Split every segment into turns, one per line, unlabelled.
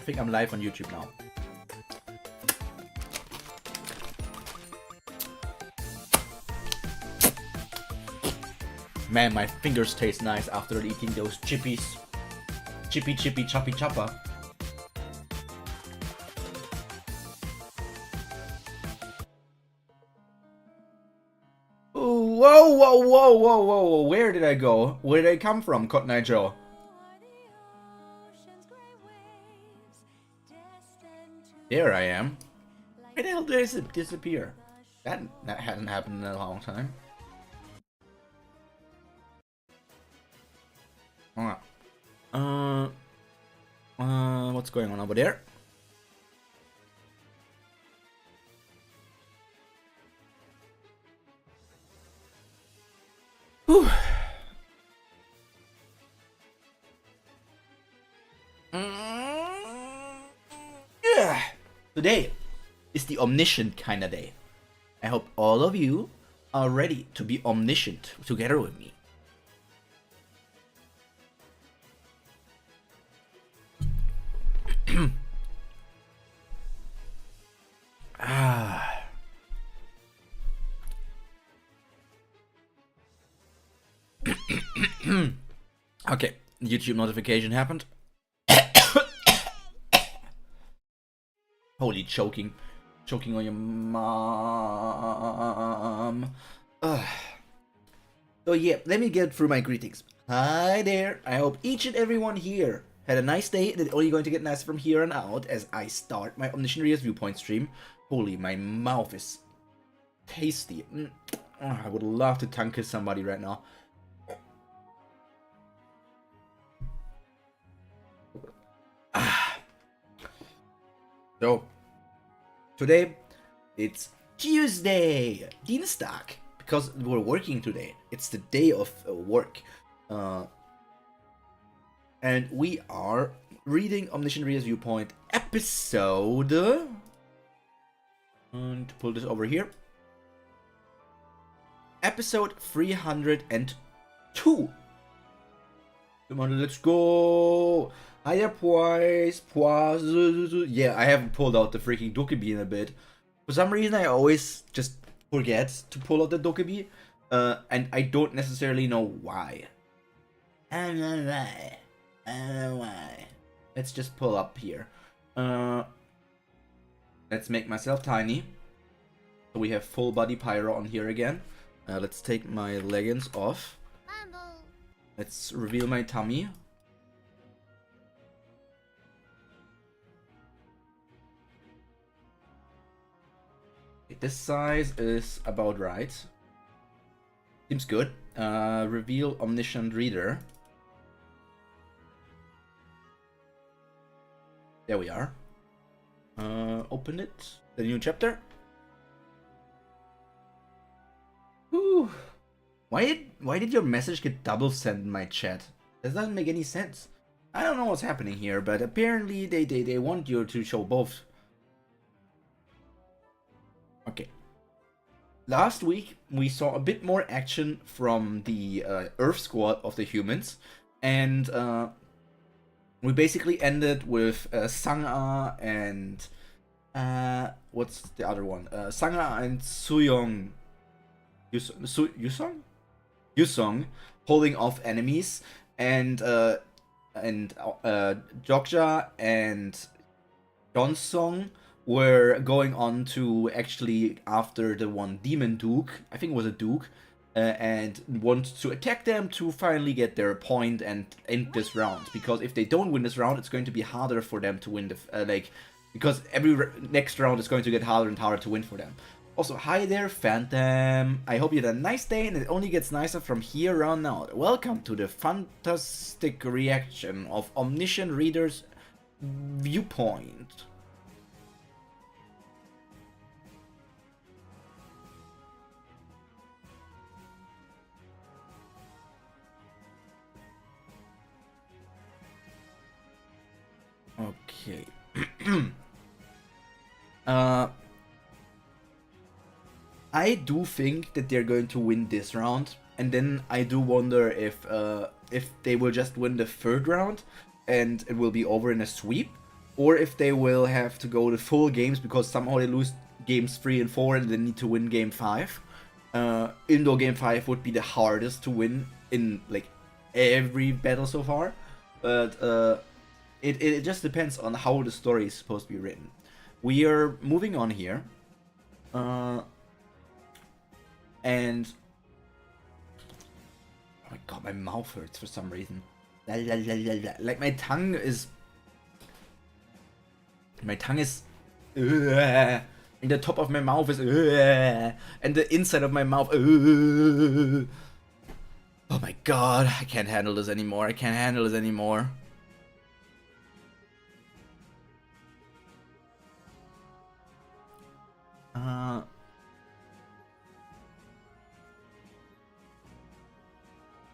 think I'm live on YouTube now. Man, my fingers taste nice after eating those chippies. Chippy chippy choppy chopper. Whoa, whoa, whoa, whoa, whoa, where did I go? Where did I come from, Cotton Eye Joe? There I am. Where the hell did I disappear? That hadn't happened in a long time. What's going on over there? Whew. Yeah. Today is the omniscient kind of day. I hope all of you are ready to be omniscient together with me. Okay, YouTube notification happened. Holy choking on your mom. So yeah, let me get through my greetings. Hi there, I hope each and everyone here had a nice day and it's only going to get nicer from here on out as I start my Omniscient Reader's Viewpoint stream. Holy, my mouth is tasty. I would love to tongue kiss somebody right now. So, today, it's Tuesday, Dienstag, because we're working today. It's the day of work. And we are reading Omniscient Reader's Viewpoint episode... And pull this over here. Episode 302. Come on, let's go. Hiya, Poise. Yeah, I haven't pulled out the freaking dokkaebi in a bit. For some reason, I always just forget to pull out the dokkaebi. And I don't necessarily know why. I don't know why. Let's just pull up here. Let's make myself tiny. So we have full body Pyro on here again. Let's take my leggings off. Let's reveal my tummy. This size is about right. Seems good. Reveal Omniscient Reader. There we are. Open it. The new chapter. Whew. Why did your message get double sent in my chat? That doesn't make any sense. I don't know what's happening here, but apparently they want you to show both. Okay. Last week we saw a bit more action from the Earth squad of the humans, and we basically ended with Sanga and what's the other one? Sanga and Suyong. Yusong holding off enemies, and Jokja and Jonsong were going on to actually after the one Demon Duke, I think it was a Duke, and want to attack them to finally get their point and end this round. Because if they don't win this round, it's going to be harder for them to win the because every next round is going to get harder and harder to win for them. Also, hi there, Phantom. I hope you had a nice day, and it only gets nicer from here on out. Welcome to the fantastic reaction of Omniscient Reader's Viewpoint. Okay. I do think that they're going to win this round, and then I do wonder if they will just win the third round and it will be over in a sweep, or if they will have to go the full games because somehow they lose games 3 and 4 and they need to win game 5. Indoor game 5 would be the hardest to win in like every battle so far, but it just depends on how the story is supposed to be written. We are moving on here, and oh my god, my mouth hurts for some reason. Like my tongue is and the top of my mouth is and the inside of my mouth oh my god, I can't handle this anymore. I can't handle this anymore.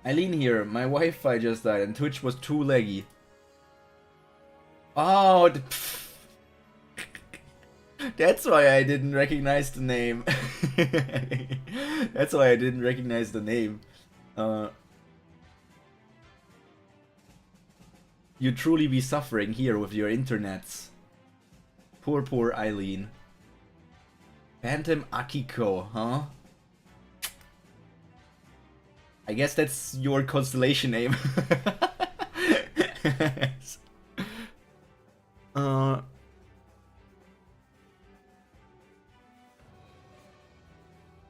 Eileen here, my Wi-Fi just died and Twitch was too laggy. Oh, that's why I didn't recognize the name. That's why I didn't recognize the name. You truly be suffering here with your internets. Poor, poor Eileen. Phantom Akiko, huh? I guess that's your constellation name.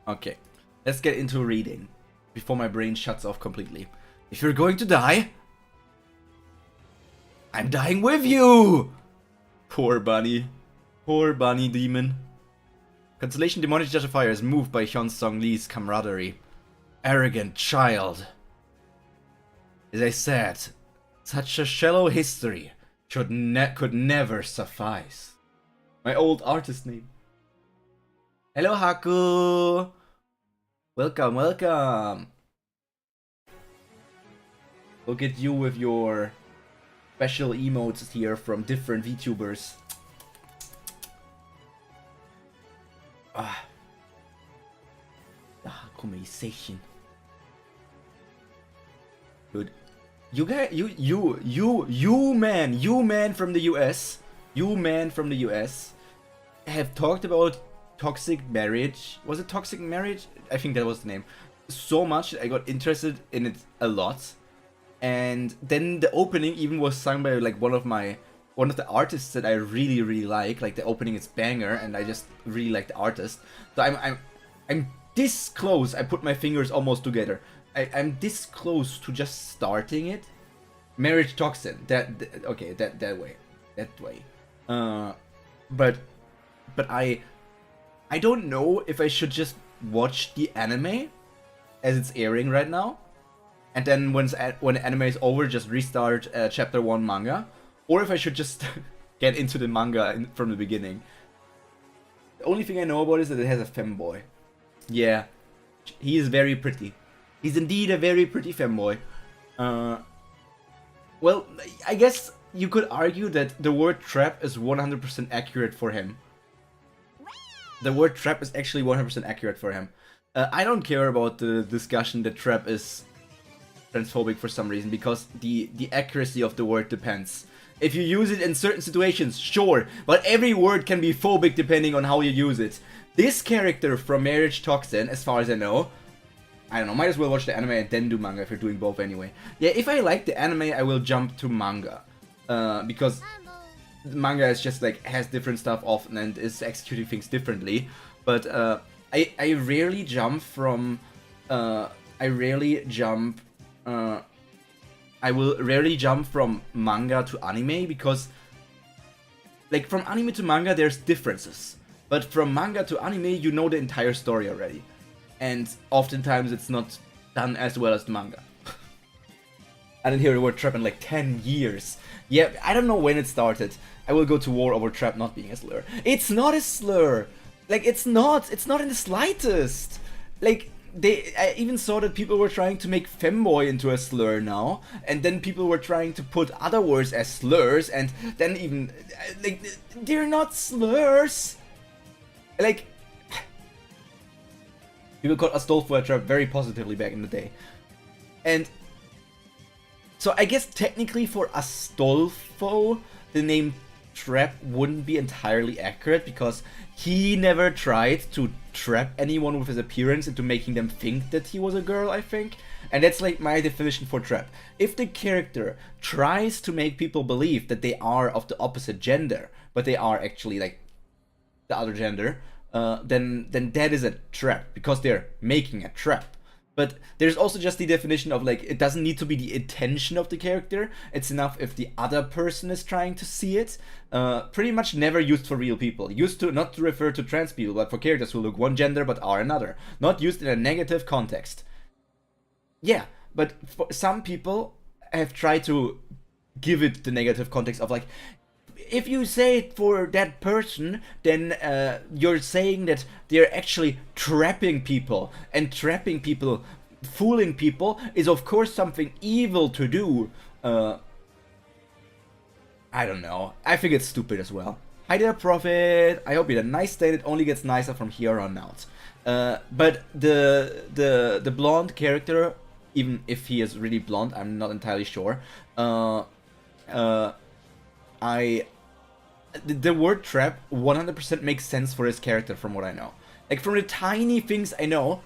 Okay, let's get into reading before my brain shuts off completely. If you're going to die, I'm dying with you! Poor bunny. Poor bunny demon. Constellation Demonic Judge of Fire is moved by Hyun Sung Lee's camaraderie. Arrogant child. As I said, such a shallow history could never suffice. My old artist name. Hello Haku! Welcome, welcome! Look at you with your special emotes here from different VTubers. Ah. The Hakumeization. Good. You guys, you man from the US, have talked about toxic marriage. Was it toxic marriage? I think that was the name. So much I got interested in it a lot, and then the opening even was sung by like one of the artists that I really like. Like the opening is banger, and I just really like the artist. So I'm this close. I put my fingers almost together. I'm this close to just starting it. Marriage Toxin. That way. But I don't know if I should just watch the anime as it's airing right now, and then when the anime is over, just restart chapter 1 manga, or if I should just get into the manga from the beginning. The only thing I know about it is that it has a femboy. Yeah, he is very pretty. He's indeed a very pretty femboy. Well, I guess you could argue that the word trap is 100% accurate for him. The word trap is actually 100% accurate for him. I don't care about the discussion that trap is transphobic for some reason, because the accuracy of the word depends. If you use it in certain situations, sure, but every word can be phobic depending on how you use it. This character from Marriage Toxin, as far as I don't know, might as well watch the anime and then do manga if you're doing both anyway. Yeah, if I like the anime, I will jump to manga. Because manga is just like, has different stuff often and is executing things differently. But I rarely jump from... I will rarely jump from manga to anime, because like from anime to manga there's differences, but from manga to anime you know the entire story already, and oftentimes it's not done as well as the manga. I didn't hear the word trap in like 10 years. Yeah, I don't know when it started. I will go to war over trap not being a slur. It's not a slur! Like, it's not in the slightest! Like, I even saw that people were trying to make femboy into a slur now, and then people were trying to put other words as slurs, and then even, like, they're not slurs! Like, people called Astolfo a trap very positively back in the day. And so I guess technically for Astolfo, the name trap wouldn't be entirely accurate because he never tried to trap anyone with his appearance into making them think that he was a girl, I think. And that's like my definition for trap. If the character tries to make people believe that they are of the opposite gender, but they are actually like the other gender, then that is a trap because they're making a trap. But there's also just the definition of like, it doesn't need to be the intention of the character. It's enough if the other person is trying to see it. Pretty much never used for real people. Used to not to refer to trans people, but for characters who look one gender but are another. Not used in a negative context. Yeah, but for some people have tried to give it the negative context of like, if you say it for that person, then you're saying that they're actually trapping people, and trapping people, fooling people, is of course something evil to do. I don't know. I think it's stupid as well. Hi there, Prophet. I hope you had a nice day. It only gets nicer from here on out. But the blonde character, even if he is really blonde, I'm not entirely sure. The word trap 100% makes sense for his character from what I know. Like, from the tiny things I know,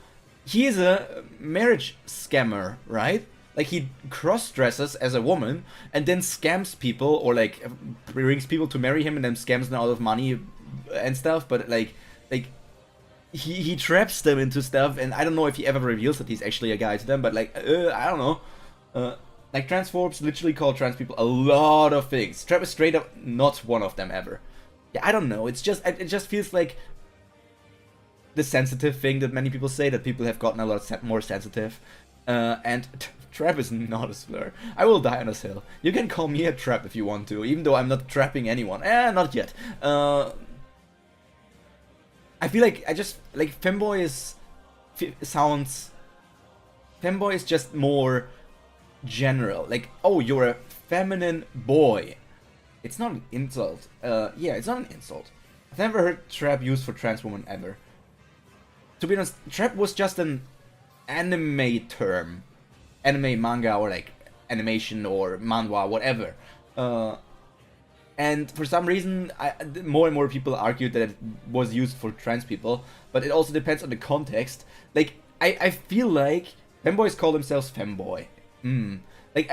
he is a marriage scammer, right? Like, he cross-dresses as a woman and then scams people, or like brings people to marry him and then scams them out of money and stuff. But like he traps them into stuff, and I don't know if he ever reveals that he's actually a guy to them. But like, I don't know. Like, transphobes literally call trans people a lot of things. Trap is straight up not one of them ever. Yeah, I don't know. It just feels like the sensitive thing that many people say, that people have gotten a lot more sensitive. And trap is not a slur. I will die on this hill. You can call me a trap if you want to, even though I'm not trapping anyone. Not yet. I feel like femboy is just more general. Like, oh, you're a feminine boy. It's not an insult. Yeah, it's not an insult. I've never heard trap used for trans women ever. To be honest, trap was just an anime term. Anime, manga, or like animation or manhwa, whatever. And for some reason, more and more people argued that it was used for trans people, but it also depends on the context. Like, I feel like femboys call themselves femboy. Like,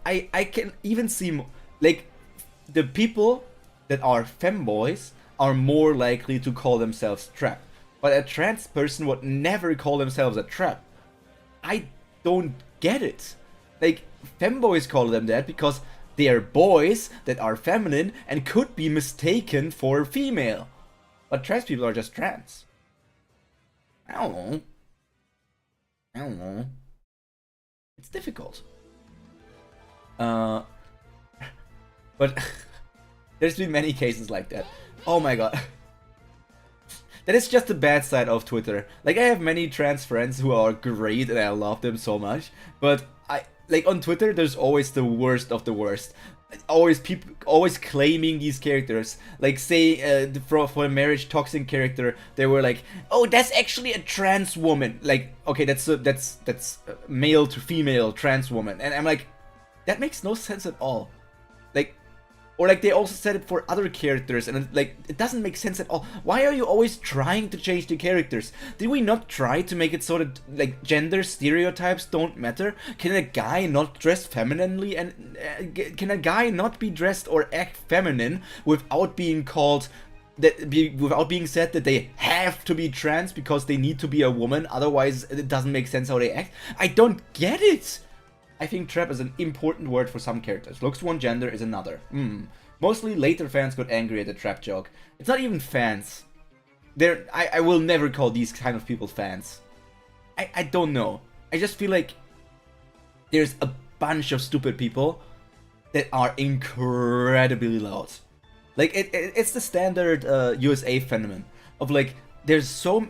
I can even see, like, the people that are femboys are more likely to call themselves trap. But a trans person would never call themselves a trap. I don't get it. Like, femboys call them that because they are boys that are feminine and could be mistaken for female. But trans people are just trans. I don't know. It's difficult. But there's been many cases like that. Oh my god. That is just the bad side of Twitter. Like, I have many trans friends who are great and I love them so much, but like, on Twitter there's always the worst of the worst. Always people claiming these characters. Like, say for a marriage toxic character, they were like, oh, that's actually a trans woman. Like, okay, that's male to female trans woman, and I'm like, that makes no sense at all. Like, or like, they also said it for other characters, and like, it doesn't make sense at all. Why are you always trying to change the characters? Did we not try to make it so that, like, gender stereotypes don't matter? Can a guy not dress femininely, and can a guy not be dressed or act feminine without being called without being said that they have to be trans because they need to be a woman, otherwise it doesn't make sense how they act? I don't get it. I think trap is an important word for some characters. Looks one gender is another. Mostly later fans got angry at the trap joke. It's not even fans. I will never call these kind of people fans. I don't know. I just feel like there's a bunch of stupid people that are incredibly loud. Like, it's the standard USA phenomenon of, like, there's so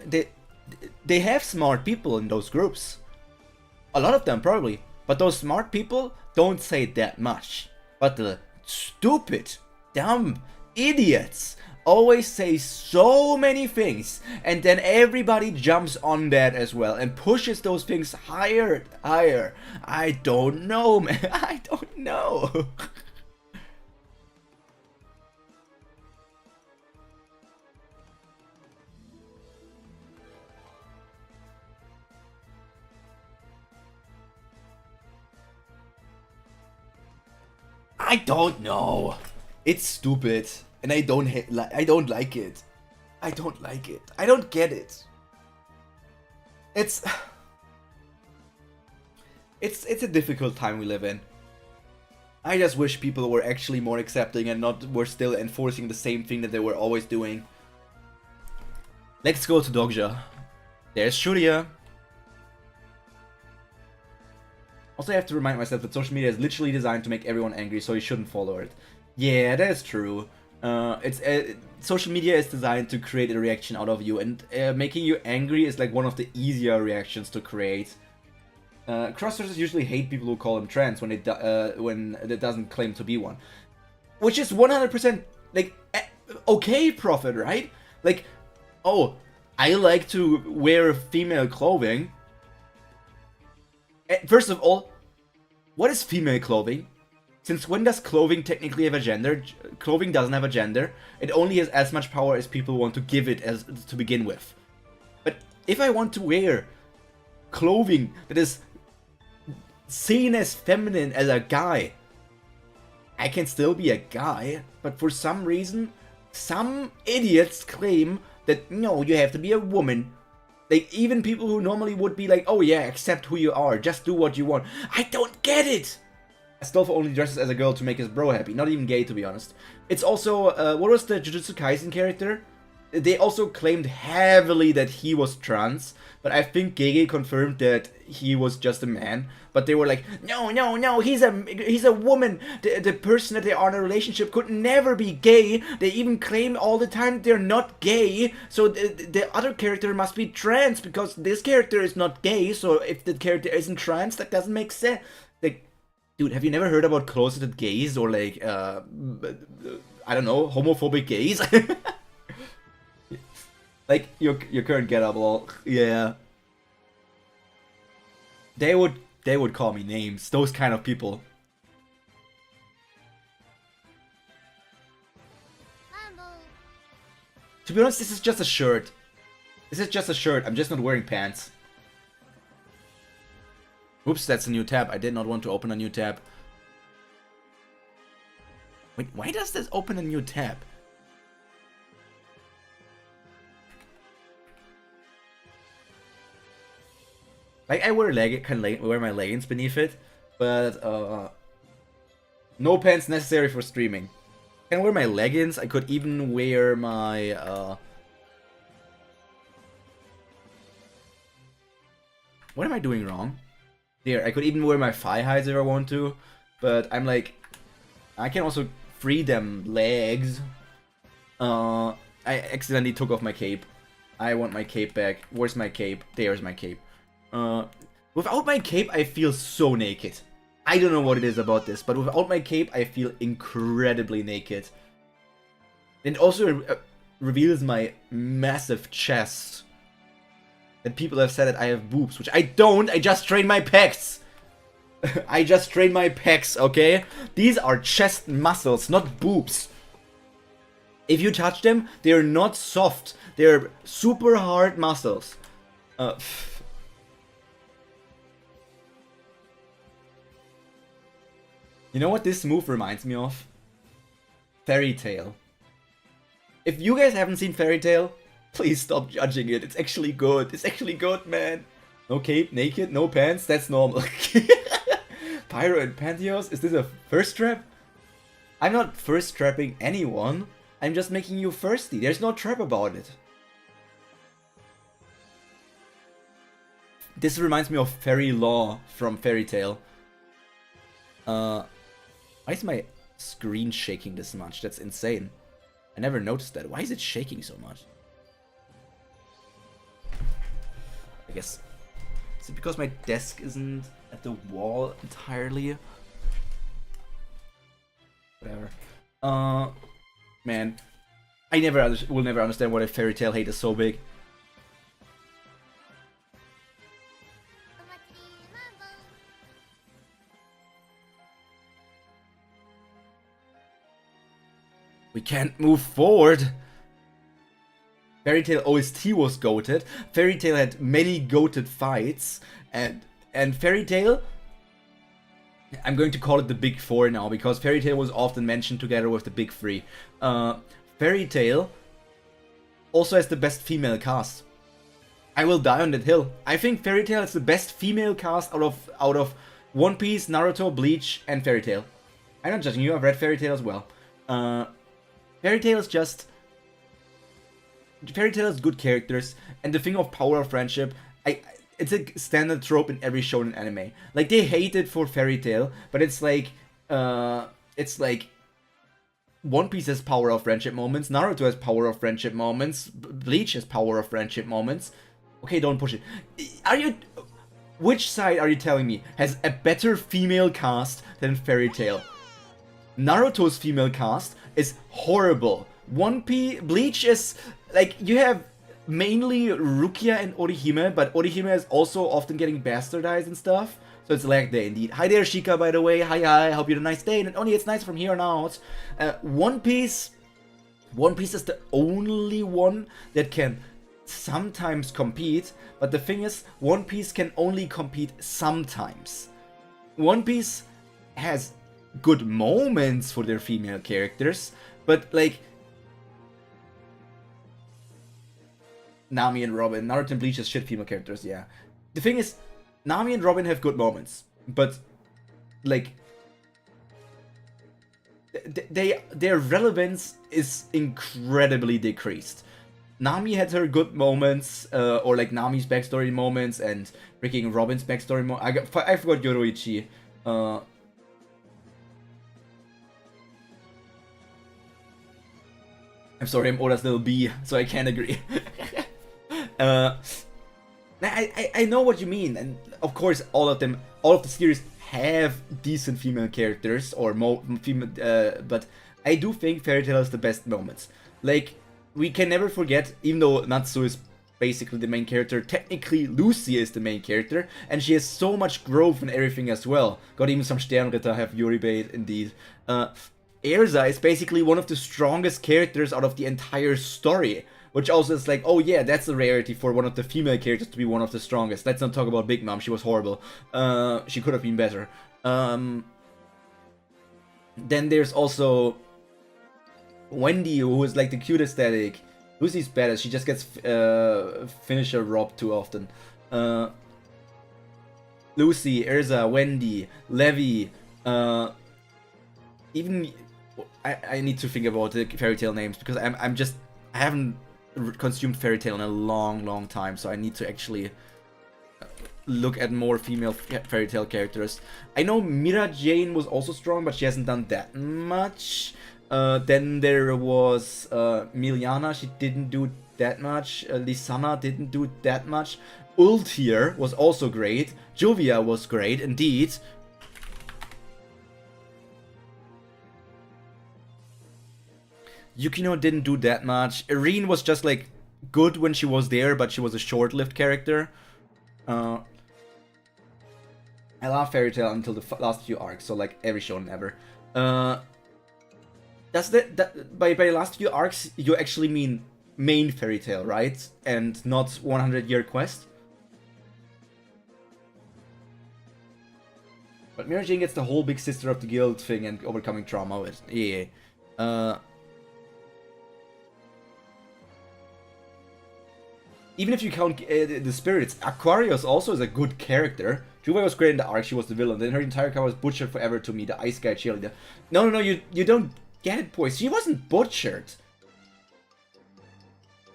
they have smart people in those groups. A lot of them probably. But those smart people don't say that much. But the stupid, dumb idiots always say so many things, and then everybody jumps on that as well and pushes those things higher. I don't know, man. I don't know. I don't know. It's stupid, and I don't like it. I don't like it. I don't get it. It's a difficult time we live in. I just wish people were actually more accepting and not were still enforcing the same thing that they were always doing. Let's go to Dogja. There's Shuria. Also, I have to remind myself that social media is literally designed to make everyone angry, so you shouldn't follow it. Yeah, that is true. Social media is designed to create a reaction out of you, and making you angry is like one of the easier reactions to create. Crossdressers usually hate people who call them trans when it doesn't claim to be one, which is 100% like okay, Prophet, right? Like, oh, I like to wear female clothing. First of all, what is female clothing? Since when does clothing technically have a gender? Clothing doesn't have a gender. It only has as much power as people want to give it as to begin with. But if I want to wear clothing that is seen as feminine as a guy, I can still be a guy. But for some reason, some idiots claim that no, you have to be a woman. Like, even people who normally would be like, oh yeah, accept who you are, just do what you want. I don't get it! Astolfo only dresses as a girl to make his bro happy, not even gay, to be honest. It's also, what was the Jujutsu Kaisen character? They also claimed heavily that he was trans, but I think Gege confirmed that he was just a man. But they were like, no, he's a woman. The person that they are in a relationship could never be gay. They even claim all the time they're not gay. So the other character must be trans because this character is not gay. So if the character isn't trans, that doesn't make sense. Like, dude, have you never heard about closeted gays or like, I don't know, homophobic gays? Like, your current getup, well, yeah. They would call me names, those kind of people. To be honest, this is just a shirt. This is just a shirt, I'm just not wearing pants. Oops, that's a new tab. I did not want to open a new tab. Wait, why does this open a new tab? Like, I can wear my leggings beneath it, but no pants necessary for streaming. I can wear my leggings. I could even wear my what am I doing wrong? There, I could even wear my thigh highs if I want to, but I'm like, I can also free them legs. I accidentally took off my cape. I want my cape back. Where's my cape? There's my cape. Without my cape, I feel so naked. I don't know what it is about this, but without my cape, I feel incredibly naked. It also reveals my massive chest. And people have said that I have boobs, which I don't. I just train my pecs. I just train my pecs, okay? These are chest muscles, not boobs. If you touch them, they're not soft. They're super hard muscles. You know what this move reminds me of? Fairy Tail. If you guys haven't seen Fairy Tail, please stop judging it. It's actually good. It's actually good, man. No cape, naked, no pants, that's normal. Pyro and Pantheos, is this a first trap? I'm not first trapping anyone. I'm just making you thirsty. There's no trap about it. This reminds me of Fairy Law from Fairy Tail. Why is my screen shaking this much? That's insane. I never noticed that. Why is it shaking so much? I guess... Is it because my desk isn't at the wall entirely? Whatever. Man. I will never understand why a Fairy Tail hate is so big. We can't move forward. Fairy Tail OST was goated. Fairy Tail had many goated fights, and Fairy Tail I'm going to call it the Big Four now, because Fairy Tail was often mentioned together with the Big Three. Fairy Tail also has the best female cast. I will die on that hill. I think Fairy Tail is the best female cast out of One Piece, Naruto, Bleach, and Fairy Tail. I'm not judging you, I've read Fairy Tail as well. Fairy Tail is just... Fairy Tail has good characters, and the thing of power of friendship, it's a standard trope in every shonen anime. Like, they hate it for Fairy Tail, but it's like One Piece has power of friendship moments, Naruto has power of friendship moments, Bleach has power of friendship moments. Okay, don't push it. Which side are you telling me has a better female cast than Fairy Tail? Naruto's female cast is horrible. Bleach is, like, you have mainly Rukia and Orihime, but Orihime is also often getting bastardized and stuff. So it's lag day indeed. Hi there, Shika, by the way. Hi, hope you had a nice day. And only it's nice from here on out. One Piece is the only one that can sometimes compete, but the thing is, One Piece can only compete sometimes. One Piece has good moments for their female characters, but like Nami and Robin, Naruto and Bleach has shit female characters, yeah. The thing is, Nami and Robin have good moments, but like their relevance is incredibly decreased. Nami had her good moments, or like Nami's backstory moments, and freaking Robin's backstory moments. I forgot Yoroichi. I'm sorry, I'm Oda's little bee, so I can't agree. I know what you mean, and of course all of the series have decent female characters, or female, but I do think Fairy Tail has the best moments. Like, we can never forget, even though Natsu is basically the main character, technically Lucy is the main character, and she has so much growth and everything as well. Got even some Sternritter have Yuri bait, indeed. Erza is basically one of the strongest characters out of the entire story, which also is like, oh yeah, that's a rarity for one of the female characters to be one of the strongest. Let's not talk about Big Mom, she was horrible. She could have been better. Then there's also Wendy, who is like the cute aesthetic. Lucy's badass, she just gets finisher robbed too often. Lucy, Erza, Wendy, Levi, even... I need to think about the Fairy Tail names, because I haven't consumed Fairy Tail in a long time, so I need to actually look at more female Fairy Tail characters. I know Mira Jane was also strong, but she hasn't done that much. Then there was Miliana, she didn't do that much. Lisana didn't do that much. Ultier was also great. Jovia was great, indeed. Yukino didn't do that much. Irene was just like good when she was there, but she was a short-lived character. I love Fairy Tail until the last few arcs, so like every shonen ever. By last few arcs you actually mean main Fairy Tail, right? And not 100-year quest? But Mira Jane gets the whole big sister of the guild thing and overcoming trauma with. Yeah. Even if you count the spirits, Aquarius also is a good character. Juve was great in the arc, she was the villain. Then her entire car was butchered forever to me, the ice guy cheerleader. No, you don't get it, boys. She wasn't butchered.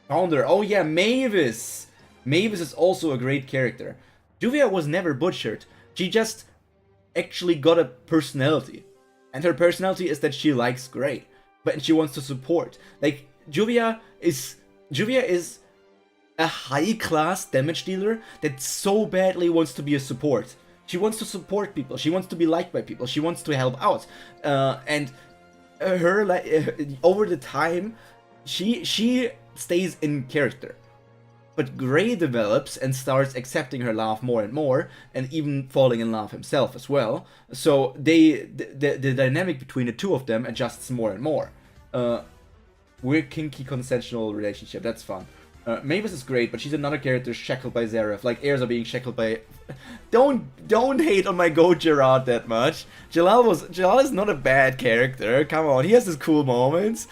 Founder, oh yeah, Mavis. Mavis is also a great character. Juvia was never butchered. She just actually got a personality. And her personality is that she likes Grey. But she wants to support. Like, Juvia is a high-class damage dealer that so badly wants to be a support. She wants to support people. She wants to be liked by people. She wants to help out. And her, like, over the time, she stays in character. But Grey develops and starts accepting her love more and more, and even falling in love himself as well. So the dynamic between the two of them adjusts more and more. We're kinky consensual relationship. That's fun. Mavis is great, but she's another character shackled by Zareth, like Erza being shackled by... Don't hate on my goat Gerard that much. Jalal is not a bad character, come on, he has his cool moments.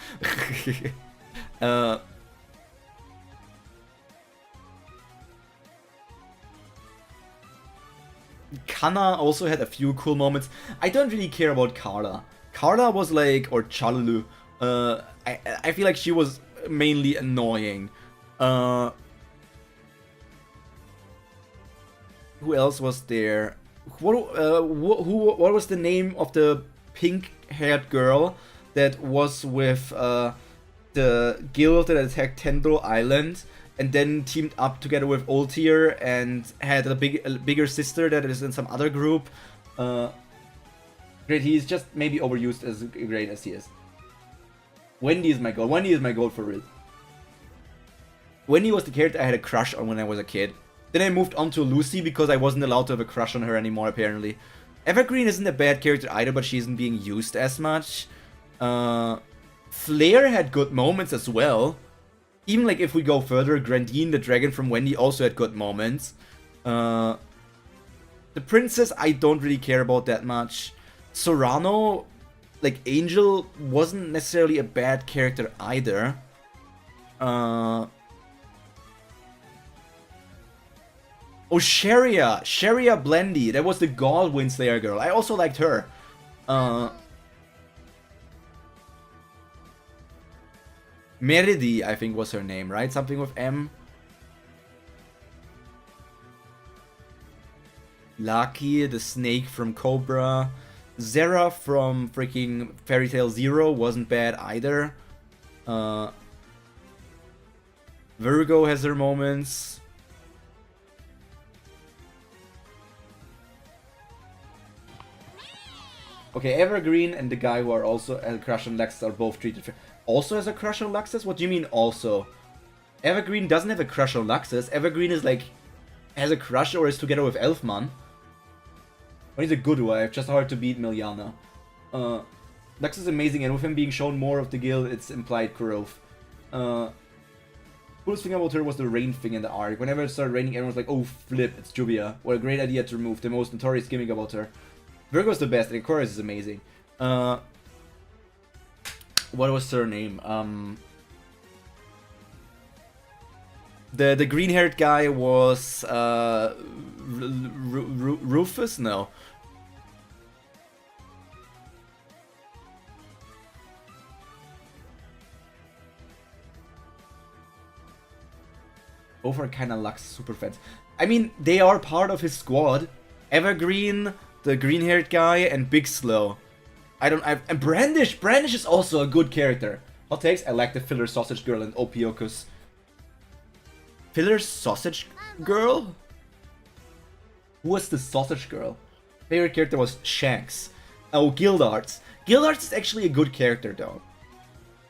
Kana also had a few cool moments. I don't really care about Carla. Carla was like, or Charlu, I feel like she was mainly annoying. Who else was there? What was the name of the pink-haired girl that was with the guild that attacked Tendril Island and then teamed up together with Ultir and had a bigger sister that is in some other group? Great, he's just maybe overused as great as he is. Wendy is my goal. Wendy is my goal for real. Wendy was the character I had a crush on when I was a kid. Then I moved on to Lucy because I wasn't allowed to have a crush on her anymore, apparently. Evergreen isn't a bad character either, but she isn't being used as much. Flair had good moments as well. Even like if we go further, Grandine, the dragon from Wendy, also had good moments. The princess, I don't really care about that much. Sorano, like Angel, wasn't necessarily a bad character either. Oh, Sharia Blendy, that was the Galwin Slayer girl. I also liked her. Meridi, I think was her name, right? Something with M. Lucky, the snake from Cobra. Zera from freaking Fairy Tail Zero wasn't bad either. Virgo has her moments. Okay, Evergreen and the guy who are also a crush on Lexus are both treated fair. Also has a crush on Luxus? What do you mean also? Evergreen doesn't have a crush on Luxus. Evergreen is like, has a crush or is together with Elfman. But he's a good wife, just hard to beat Miliana. Luxus is amazing, and with him being shown more of the guild, it's implied growth. Coolest thing about her was the rain thing in the arc. Whenever it started raining, everyone's like, oh flip, it's Juvia. What a great idea to remove, the most notorious gimmick about her. Virgo's the best, and Chorus is amazing. What was her name? The green-haired guy was Rufus? No. Both are kind of Lux super fans. I mean, they are part of his squad. Evergreen, the green-haired guy, and Big Slow. And Brandish! Brandish is also a good character. Hot takes, I like the filler sausage girl and Opiokus. Filler sausage girl? Who was the sausage girl? Favorite character was Shanks. Oh, Gildarts. Gildarts is actually a good character though.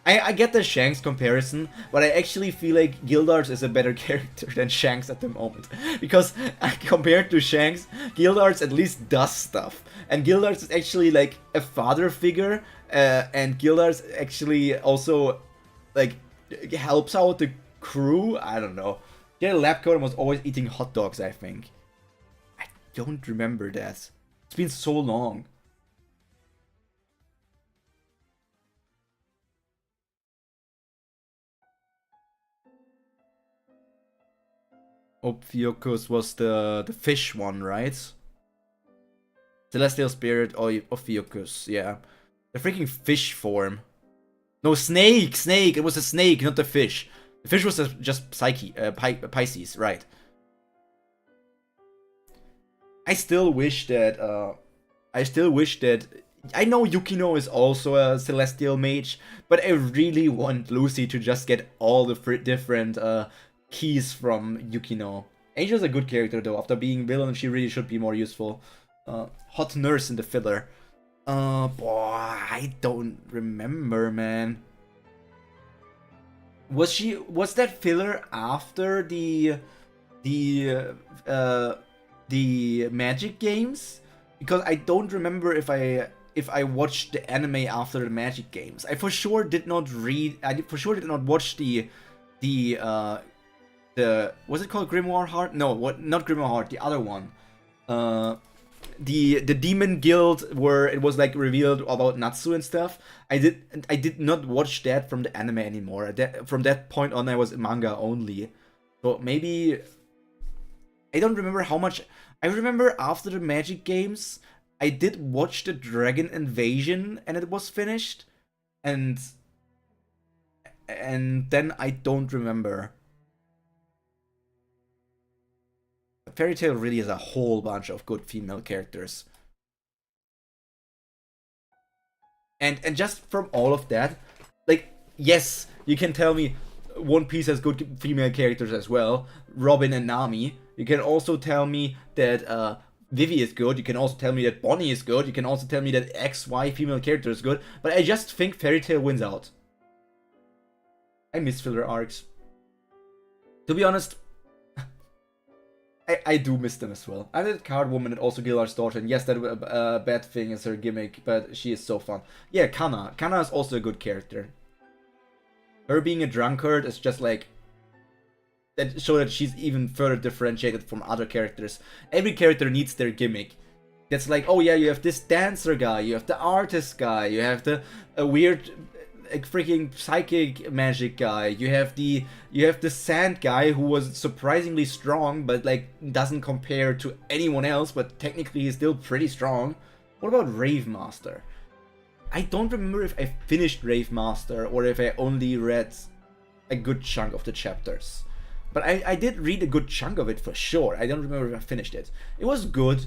I get the Shanks comparison, but I actually feel like Gildarts is a better character than Shanks at the moment. Because compared to Shanks, Gildarts at least does stuff. And Gildarts is actually like a father figure, and Gildarts actually also like helps out the crew. I don't know. He had a lab coat and was always eating hot dogs, I think. I don't remember that. It's been so long. Ophiuchus was the fish one, right? Celestial Spirit or Ophiuchus, yeah. The freaking fish form. No, snake! Snake! It was a snake, not the fish. The fish was just Psyche, Pisces, right. I still wish that, I know Yukino is also a Celestial Mage, but I really want Lucy to just get all the different, keys from Yukino. Angel's a good character though. After being villain, she really should be more useful. Hot Nurse in the filler. Boy, I don't remember, man. Was that filler after the Magic games? Because I don't remember if I watched the anime after the Magic games. I for sure did not read. I for sure did not watch the was it called Grimoire Heart? No, what? Not Grimoire Heart. The other one. The Demon Guild, where it was like revealed about Natsu and stuff. I did not watch that from the anime anymore. From that point on, I was manga only. So maybe I don't remember how much. I remember after the Magic games, I did watch the Dragon Invasion, and it was finished, and then I don't remember. Fairy Tail really has a whole bunch of good female characters. And just from all of that, like, yes, you can tell me One Piece has good female characters as well, Robin and Nami. You can also tell me that Vivi is good. You can also tell me that Bonnie is good. You can also tell me that XY female character is good. But I just think Fairy Tail wins out. I miss filler arcs. To be honest, I do miss them as well. I did Card Woman and also Gillard's daughter, and yes, that bad thing is her gimmick, but she is so fun. Yeah, Kana. Kana is also a good character. Her being a drunkard is just like that show that she's even further differentiated from other characters. Every character needs their gimmick. That's like, oh yeah, you have this dancer guy, you have the artist guy, you have the weird freaking psychic magic guy, you have the sand guy who was surprisingly strong but like doesn't compare to anyone else, but technically he's still pretty strong. What about Rave Master? I don't remember if I finished Rave Master or if I only read a good chunk of the chapters. But I did read a good chunk of it for sure. I don't remember if I finished it. It was good.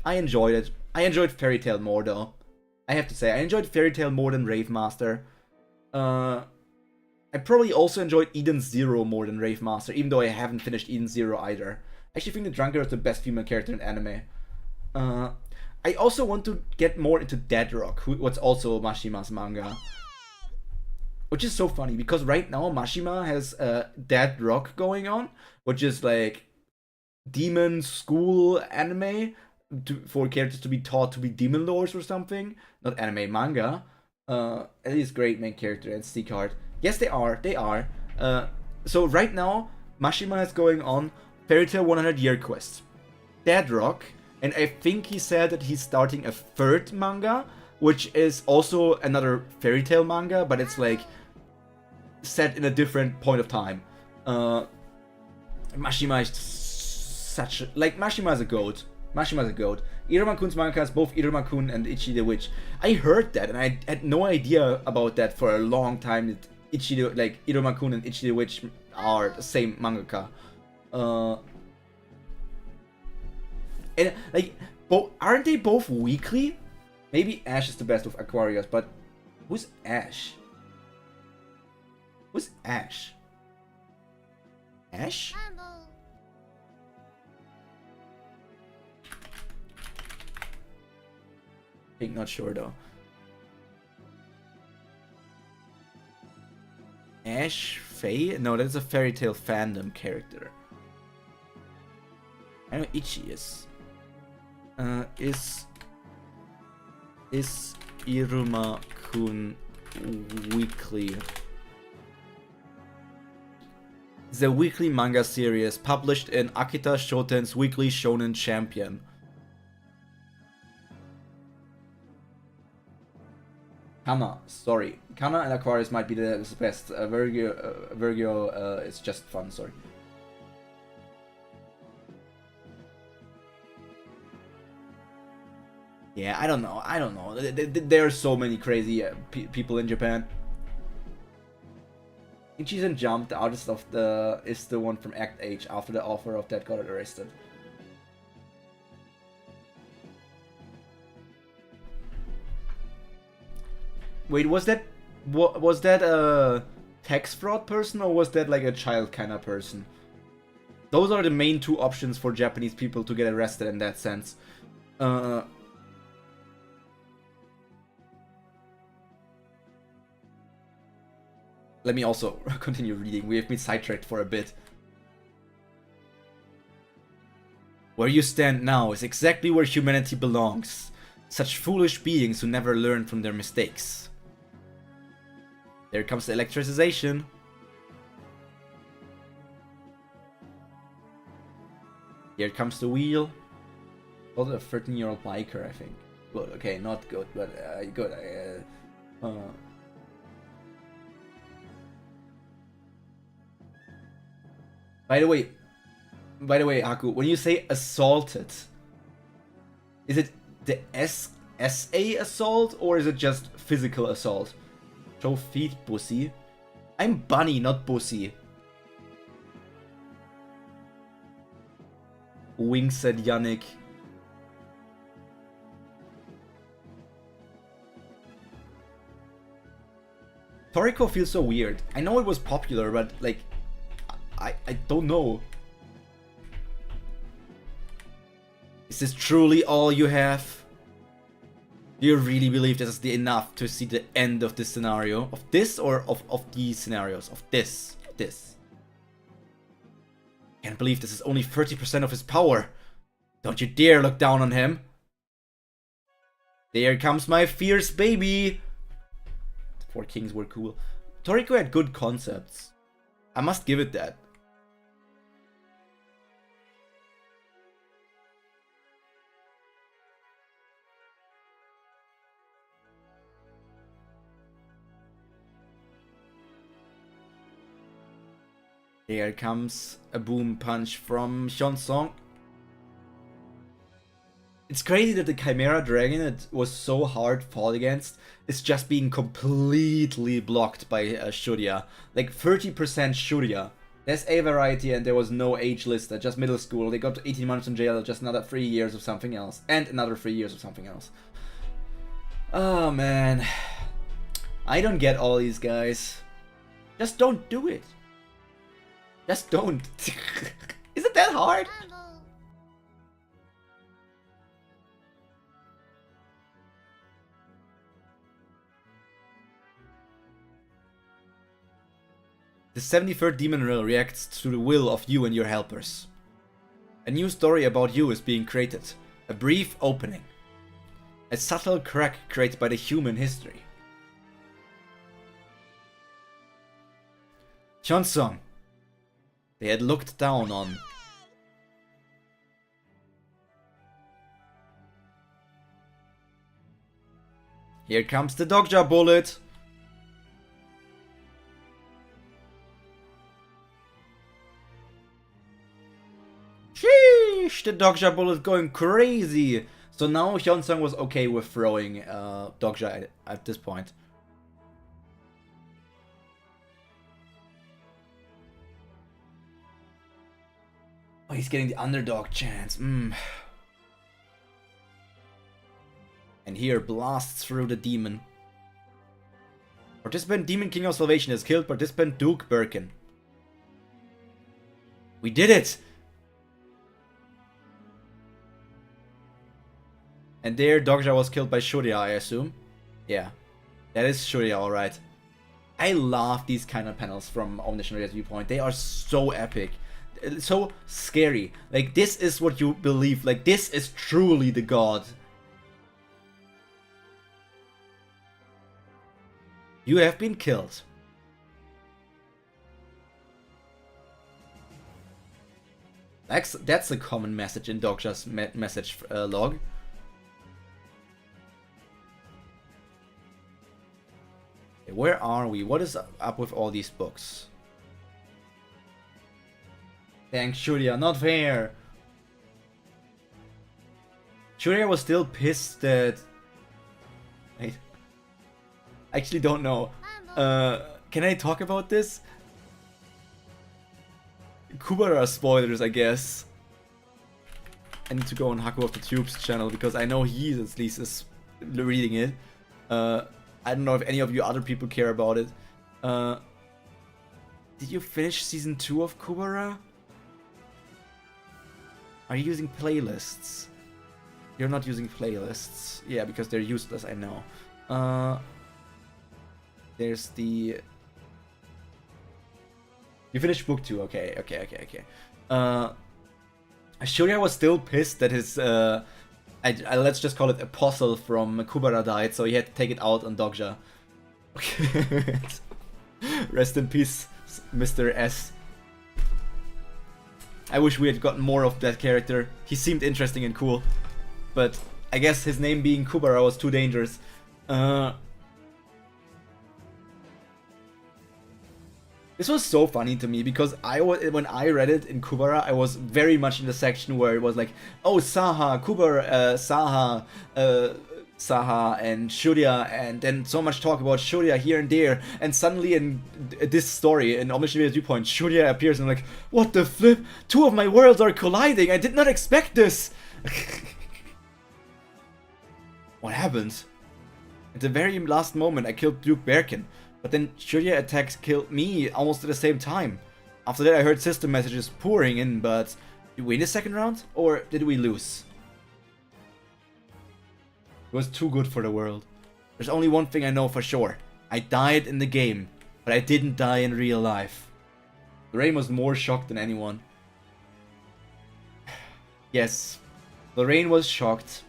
I enjoyed it. I enjoyed Fairy Tail more though. I have to say, I enjoyed Fairy Tail more than Rave Master. I probably also enjoyed Eden Zero more than Rave Master, even though I haven't finished Eden Zero either. I actually think the Drunkard is the best female character in anime. I also want to get more into Deadrock, what's also Mashima's manga. Which is so funny, because right now Mashima has Deadrock going on, which is like demon school anime for characters to be taught to be demon lords or something. Not anime, manga. At least great main character and C card. Yes, they are. So right now, Mashima is going on Fairy Tail 100 Year Quest, Deadrock, and I think he said that he's starting a third manga, which is also another Fairy Tail manga, but it's like set in a different point of time. Mashima is such a, like, Mashima is a goat. Mashima's a goat. Iruma-kun's manga is both Iruma-kun and Ichi the Witch. I heard that, and I had no idea about that for a long time. That Iruma-kun and Ichi the Witch are the same mangaka. And like, aren't they both weekly? Maybe Ash is the best of Aquarius, but who's Ash? Who's Ash? Ash? I'm not sure though. Ash Faye? No, that's a Fairy Tail fandom character. I know Ichi is. Is Iruma-kun weekly? The weekly manga series published in Akita Shoten's Weekly Shonen Champion. Kana, sorry. Kana and Aquarius might be the best. Virgil is just fun, sorry. Yeah, I don't know. There are so many crazy people in Japan. Ichi's and Jump, the artist of is the one from Act H after the author of that got arrested. Wait, was that a tax fraud person, or was that like a child kind of person? Those are the main two options for Japanese people to get arrested in that sense. Let me also continue reading. We have been sidetracked for a bit. Where you stand now is exactly where humanity belongs. Such foolish beings who never learn from their mistakes. There comes the electricization. Here comes the wheel. Also a 13-year-old biker, I think. Good, okay, not good, but good. By the way, Haku, when you say assaulted, is it the SA assault or is it just physical assault? Show feet, pussy. I'm bunny, not pussy. Winks at Yannick. Toriko feels so weird. I know it was popular, but like, I don't know. Is this truly all you have? Do you really believe this is enough to see the end of this scenario? Of this or of these scenarios? Of this. This. Can't believe this is only 30% of his power. Don't you dare look down on him. There comes my fierce baby. The 4 kings were cool. Toriko had good concepts. I must give it that. Here comes a boom punch from Hyunsong. It's crazy that the Chimera Dragon that was so hard fought against is just being completely blocked by Shurya. Like 30% Shurya. There's a variety and there was no age list, just middle school. They got 18 months in jail, just another 3 years of something else. And another 3 years of something else. Oh man. I don't get all these guys. Just don't do it. Just don't. Is it that hard? The 73rd Demon Rill reacts to the will of you and your helpers. A new story about you is being created. A brief opening. A subtle crack created by the human history. Hyunsong. They had looked down on. Here comes the Dokja bullet. Sheesh, the Dokja bullet going crazy. So now Hyunsong was okay with throwing Dokja at this point. Oh, he's getting the underdog chance. And here blasts through the demon. Participant Demon King of Salvation has killed participant Duke Birkin. We did it! And there Dokja was killed by Shurya, I assume. Yeah, that is Shurya, alright. I love these kind of panels from Omniscient Reader's viewpoint. They are so epic. So scary. Like, this is what you believe. Like, this is truly the god. You have been killed. That's a common message in Dokja's message log. Okay, where are we? What is up with all these books? Thanks, Shurya. Not fair. Shurya was still pissed that... Wait. I actually don't know. Can I talk about this? Kubara spoilers, I guess. I need to go on Haku of the Tube's channel because I know he at least is reading it. I don't know if any of you other people care about it. Did you finish season 2 of Kubara? Are you using playlists? You're not using playlists. Yeah, because they're useless, I know. There's the... You finished book 2, okay. Shurya was still pissed that his... let's just call it apostle from Kubara died, so he had to take it out on Dokja. Okay. Rest in peace, Mr. S. I wish we had gotten more of that character. He seemed interesting and cool. But I guess his name being Kubara was too dangerous. This was so funny to me because when I read it in Kubara, I was very much in the section where it was like, oh, Saha, Kubara, Saha, Saha and Shurya, and then so much talk about Shurya here and there, and suddenly in this story, in Omniscient Reader Viewpoint, Shurya appears and I'm like, what the flip? Two of my worlds are colliding, I did not expect this! What happened? At the very last moment I killed Duke Birkin, but then Shurya attacks killed me almost at the same time. After that I heard system messages pouring in, but did we win the second round? Or did we lose? It was too good for the world. There's only one thing I know for sure. I died in the game, but I didn't die in real life. Lorraine was more shocked than anyone. Yes, Lorraine was shocked.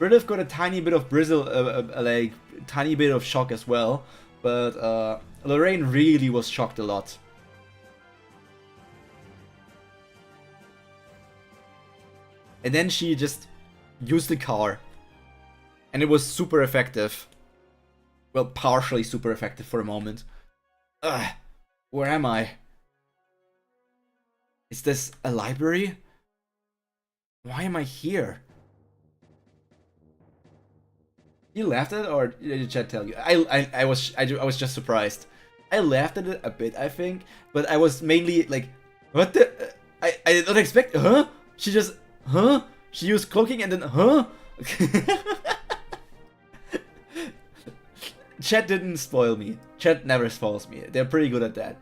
Brilliff got a tiny bit of like tiny bit of shock as well, but Lorraine really was shocked a lot. And then she just used the car. And it was super effective. Well, partially super effective for a moment. Ugh, where am I? Is this a library? Why am I here? You laughed at it, or did chat tell you? I was just surprised. I laughed at it a bit, I think, but I was mainly like, what the? I did not expect. Huh? She just, huh? She used cloaking and then, huh? Chat didn't spoil me. Chat never spoils me. They're pretty good at that.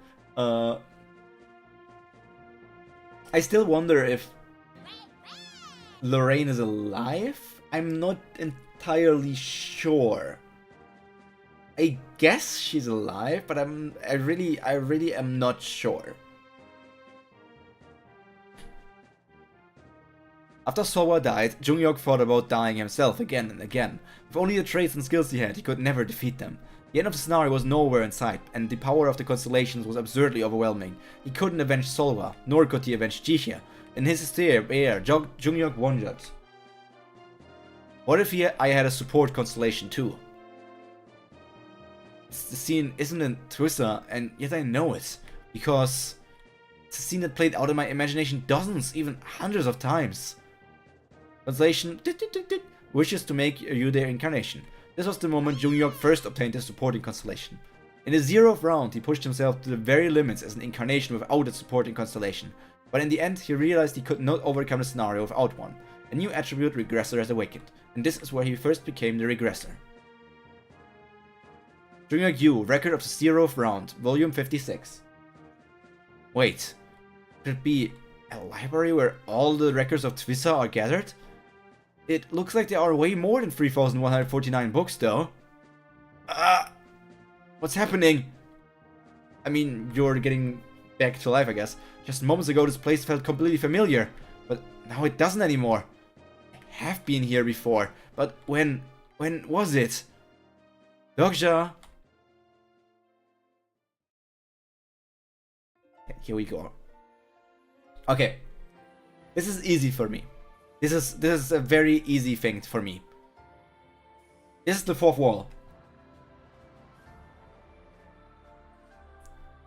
I still wonder if Lorraine is alive? I'm not entirely sure. I guess she's alive, but I really am not sure. After Sowa died, Jungyok thought about dying himself again and again. With only the traits and skills he had, he could never defeat them. The end of the scenario was nowhere in sight, and the power of the constellations was absurdly overwhelming. He couldn't avenge Solwa, nor could he avenge Jihye. In his despair, Jungyok wondered, what if I had a support constellation too? The scene isn't in Twissa, and yet I know it, because it's a scene that played out in my imagination dozens, even hundreds of times. Translation, wishes to make you their incarnation. This was the moment Jungyok first obtained his supporting constellation. In the 0th round, he pushed himself to the very limits as an incarnation without a supporting constellation. But in the end, he realized he could not overcome the scenario without one. A new attribute, Regressor, has awakened, and this is where he first became the Regressor. Jungyok Yu, Record of the 0th Round, Volume 56. Wait, could it be a library where all the records of Twissa are gathered? It looks like there are way more than 3,149 books, though. What's happening? I mean, you're getting back to life, I guess. Just moments ago, this place felt completely familiar, but now it doesn't anymore. I have been here before, but when was it? Dokja. Here we go. Okay, this is easy for me. This is a very easy thing for me. This is the 4th wall.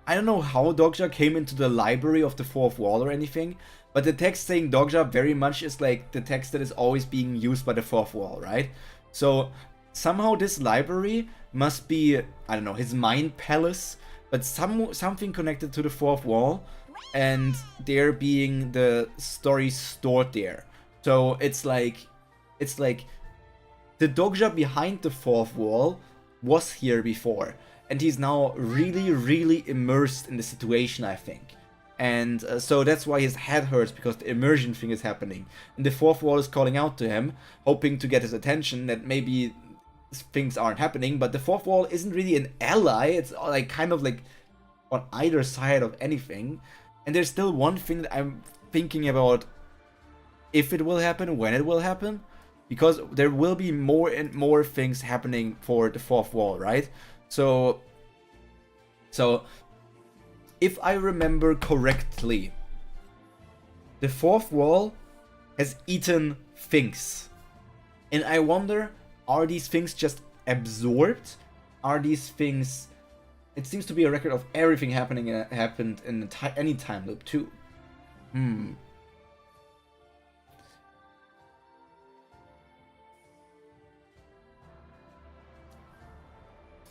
I don't know how Dokja came into the library of the 4th wall or anything, but the text saying Dokja very much is like the text that is always being used by the 4th wall, right? So somehow this library must be, I don't know, his mind palace, but something connected to the 4th wall, and there being the story stored there. So it's like the Dokja behind the 4th wall was here before, and he's now really immersed in the situation, I think. And so that's why his head hurts, because the immersion thing is happening. And the 4th wall is calling out to him, hoping to get his attention that maybe things aren't happening, but the 4th wall isn't really an ally. It's like kind of like on either side of anything. And there's still one thing that I'm thinking about, if it will happen, when it will happen, because there will be more and more things happening for the 4th wall, right? So if I remember correctly, the fourth wall has eaten things. And I wonder, are these things just absorbed? Are these things... It seems to be a record of everything happened in any time loop too.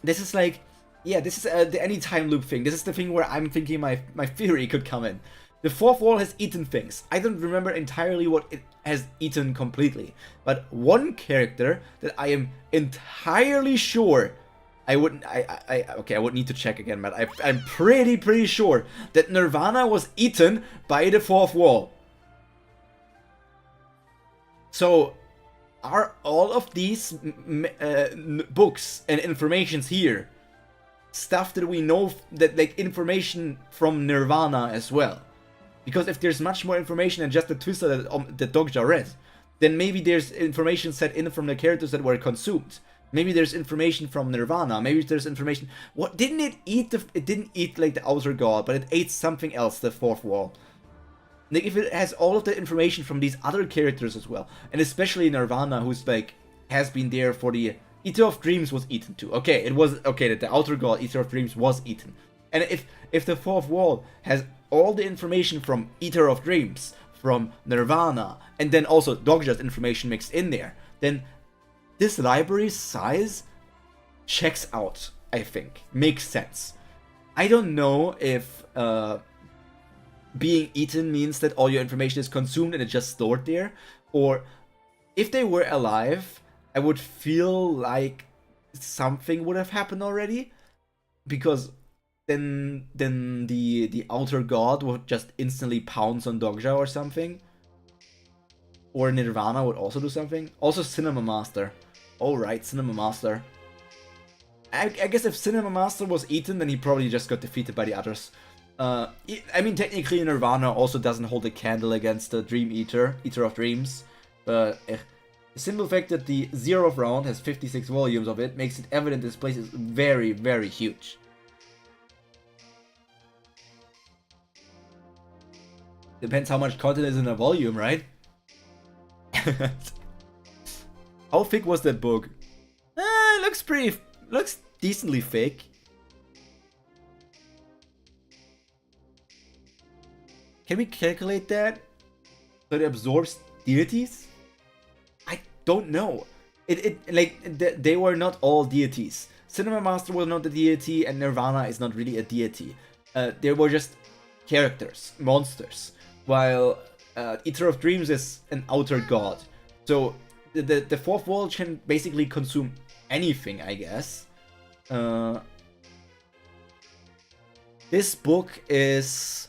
This is like... Yeah, this is the any time loop thing. This is the thing where I'm thinking my theory could come in. The fourth wall has eaten things. I don't remember entirely what it has eaten completely. But one character that I am entirely sure... I would need to check again, but I'm pretty sure that Nirvana was eaten by the fourth wall. So, are all of these books and informations here stuff that we know, that like information from Nirvana as well? Because if there's much more information than just the twister that Dokja read, then maybe there's information set in from the characters that were consumed. Maybe there's information from Nirvana. Maybe there's information... What didn't it eat? It didn't eat like the outer god, but it ate something else, the fourth wall. Like if it has all of the information from these other characters as well, and especially Nirvana, who's like has been there for the Eater of Dreams was eaten too. Okay, it was okay that the outer god Eater of Dreams was eaten. And if the fourth wall has all the information from Eater of Dreams, from Nirvana, and then also Dokja's information mixed in there, then this library's size checks out, I think. Makes sense. I don't know if being eaten means that all your information is consumed and it's just stored there, or if they were alive, I would feel like something would have happened already, because then the outer god would just instantly pounce on Dokja or something. Or Nirvana would also do something. Also Cinema Master. Alright, Cinema Master. I guess if Cinema Master was eaten, then he probably just got defeated by the others. I mean, technically Nirvana also doesn't hold a candle against the Dream Eater, Eater of Dreams. But the simple fact that the Zeroth round has 56 volumes of it makes it evident this place is very, very huge. Depends how much content is in a volume, right? How thick was that book? It looks decently thick. Can we calculate that? So it absorbs deities? I don't know. They were not all deities. Cinema Master was not a deity, and Nirvana is not really a deity. They were just characters, monsters. While Eater of Dreams is an outer god. So the fourth wall can basically consume anything, I guess. This book is...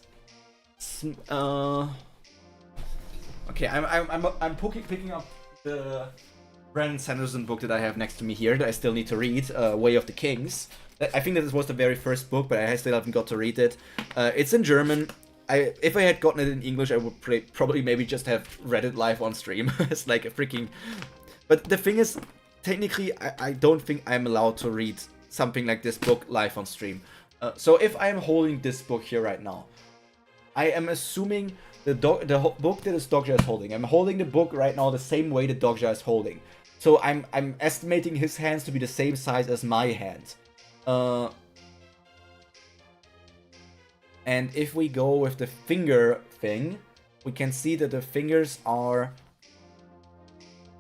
okay, I'm picking up the Brandon Sanderson book that I have next to me here that I still need to read, Way of the Kings. I think that this was the very first book, but I still haven't got to read it. It's in German. If I had gotten it in English, I would probably maybe just have read it live on stream. It's like a freaking... But the thing is, technically, I don't think I'm allowed to read something like this book live on stream. So if I'm holding this book here right now, I am assuming the book that Dokja is holding. I'm holding the book right now the same way that Dokja is holding. So I'm estimating his hands to be the same size as my hand. And if we go with the finger thing, we can see that the fingers are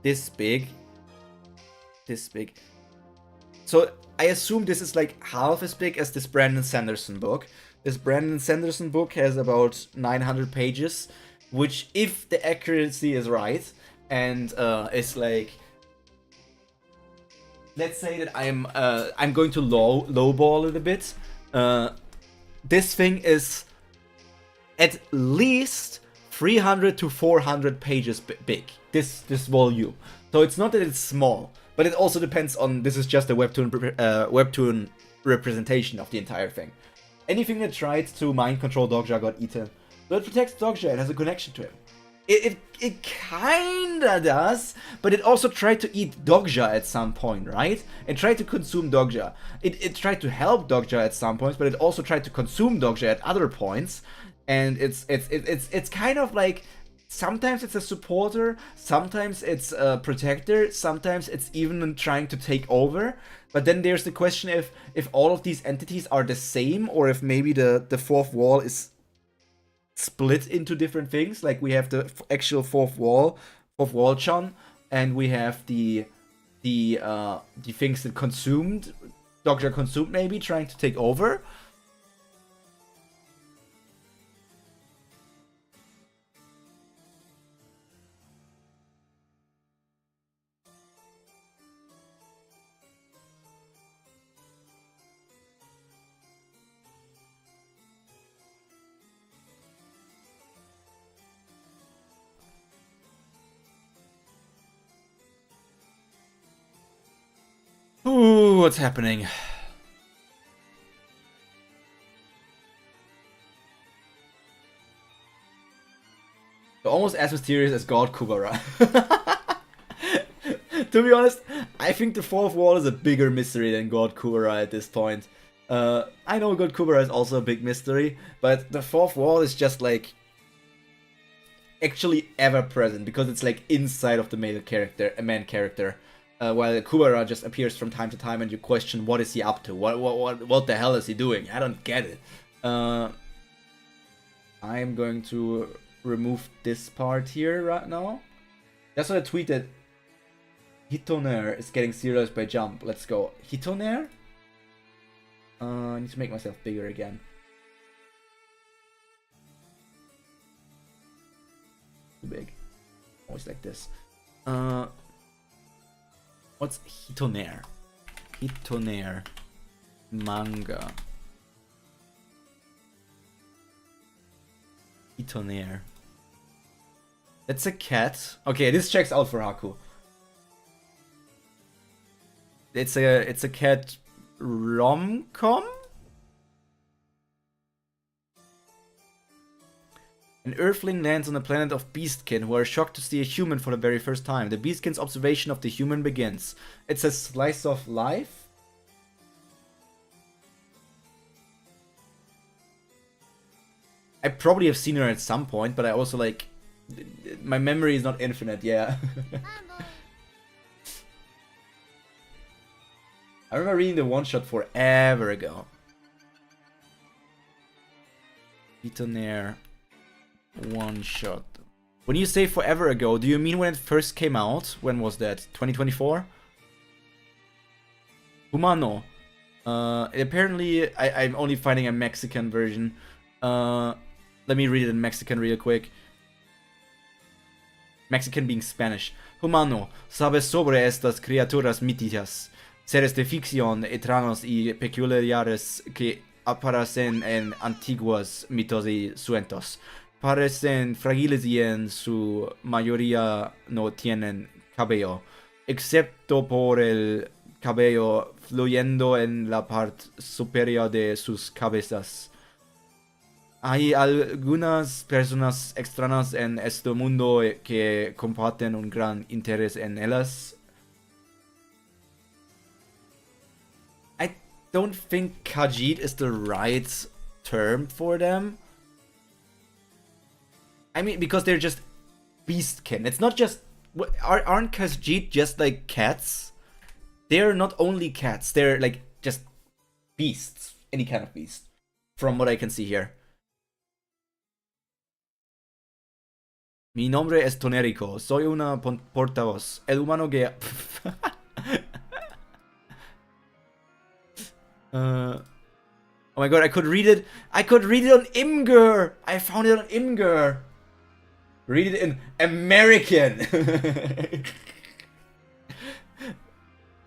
this big. This big. So I assume this is like half as big as this Brandon Sanderson book. This Brandon Sanderson book has about 900 pages, which, if the accuracy is right, and it's like... Let's say that I'm going to lowball it a bit. This thing is at least 300 to 400 pages big, this volume. So it's not that it's small, but it also depends on, this is just a Webtoon representation of the entire thing. Anything that tried to mind control Dokja got eaten. So it protects Dokja, it has a connection to him. It kinda does, but it also tried to eat Dokja at some point, right? It tried to consume Dokja. It tried to help Dokja at some points, but it also tried to consume Dokja at other points. and it's kind of like sometimes it's a supporter, sometimes it's a protector, sometimes it's even trying to take over. But then there's the question if all of these entities are the same, or if maybe the fourth wall is split into different things. Like we have the actual fourth wall Chan, and we have the things that consumed Doctor consumed, maybe trying to take over. Ooh, what's happening? Almost as mysterious as God Kubara. To be honest, I think the fourth wall is a bigger mystery than God Kubara at this point. I know God Kubara is also a big mystery, but the fourth wall is just like actually ever present because it's like inside of the main character. While Kubara just appears from time to time and you question what is he up to? What the hell is he doing? I don't get it. I'm going to remove this part here right now. That's what I tweeted. Hitoner is getting serialized by Jump. Let's go. Hitoner? I need to make myself bigger again. Too big. Always like this. What's Hitoner? Hitoner manga. Hitoner. That's a cat. Okay, this checks out for Haku. It's a cat rom-com? An Earthling lands on a planet of beastkin who are shocked to see a human for the very first time. The beastkin's observation of the human begins. It's a slice of life? I probably have seen her at some point, but I also like... My memory is not infinite, yeah. I remember reading the one-shot forever ago. Bitonaire one-shot. When you say forever ago, do you mean when it first came out? When was that? 2024? Humano. Apparently, I'm only finding a Mexican version. Let me read it in Mexican real quick. Mexican being Spanish. Humano, sabes sobre estas criaturas míticas, seres de ficción eternos y peculiares que aparecen en antiguos mitos y cuentos. Parecen frágiles y en su mayoría no tienen cabello, excepto por el cabello fluyendo en la parte superior de sus cabezas. Hay algunas personas extrañas en este mundo que comparten un gran interés en ellas. I don't think Khajiit is the right term for them. I mean, because they're just beastkin. It's not just... Aren't Khajiit just like cats? They're not only cats. They're like just beasts. Any kind of beast. From what I can see here. Mi nombre es Tonerico. Soy una portavoz. El humano que... Oh my god, I could read it. I could read it on Imgur. I found it on Imgur. Read it in American.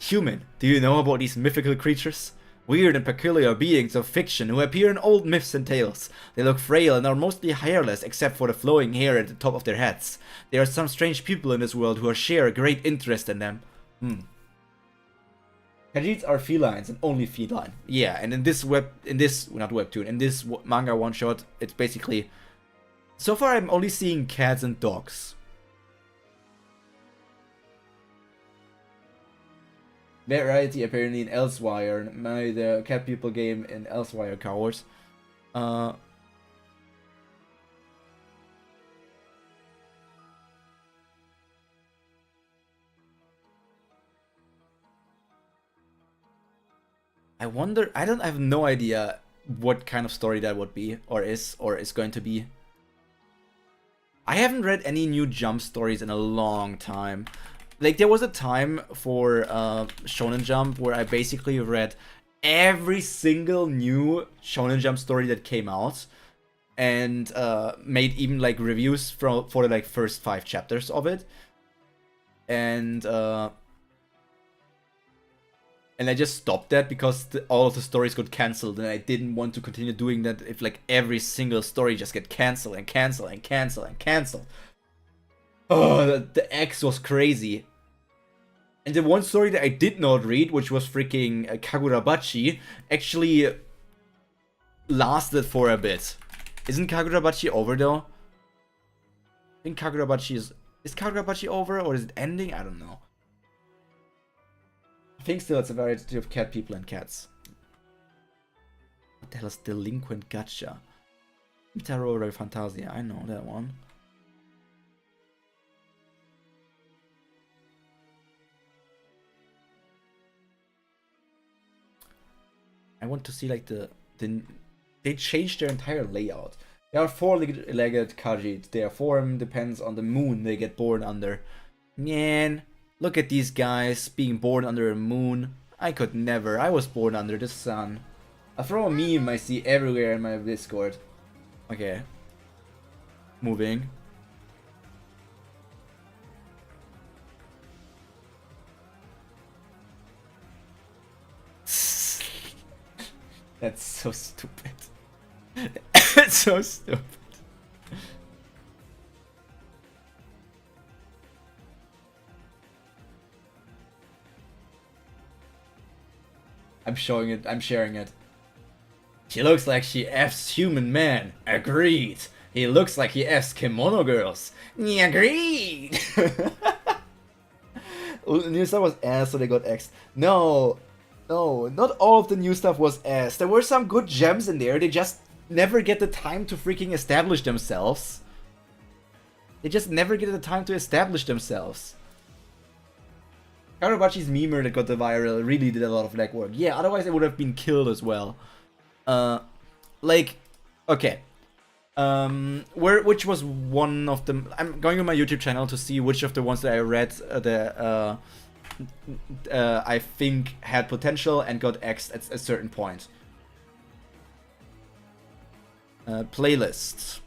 Human, do you know about these mythical creatures? Weird and peculiar beings of fiction who appear in old myths and tales. They look frail and are mostly hairless except for the flowing hair at the top of their heads. There are some strange people in this world who share a great interest in them. Khajiits are felines and only feline. Yeah, and in this manga one shot, it's basically... So far I'm only seeing cats and dogs. Variety apparently in Elsewhere, the cat people game in Elsewhere covers. I wonder, I have no idea what kind of story that would be, or is going to be. I haven't read any new Jump stories in a long time. Like, there was a time for Shonen Jump where I basically read every single new Shonen Jump story that came out, and made even like reviews for the like first 5 chapters of it. And I just stopped that because all of the stories got cancelled, and I didn't want to continue doing that if like every single story just get cancelled and cancelled and cancelled and cancelled. Oh, the X was crazy. And the one story that I did not read, which was freaking Kagurabachi, actually lasted for a bit. Isn't Kagurabachi over though? I think Kagurabachi is Kagurabachi over, or is it ending? I don't know. I think still it's a variety of cat people and cats. What the hell is Delinquent Gacha? Tarot Fantasia, I know that one. I want to see like they changed their entire layout. There are 4-legged Khajiit. Their form depends on the moon they get born under. Man, look at these guys being born under a moon. I could never. I was born under the sun. I throw a meme I see everywhere in my Discord. Okay. Moving. That's so stupid. It's so stupid. I'm showing it. I'm sharing it. She looks like she F's human man. Agreed. He looks like he F's kimono girls. Agreed. New stuff was ass, so they got X'd. No, not all of the new stuff was ass. There were some good gems in there. They just never get the time to freaking establish themselves. They just never get the time to establish themselves. Karabachi's memer that got the viral really did a lot of legwork. Yeah, otherwise it would have been killed as well. Like, okay. Which was one of them? I'm going on my YouTube channel to see which of the ones that I read I think had potential and got X'd at a certain point. Playlist.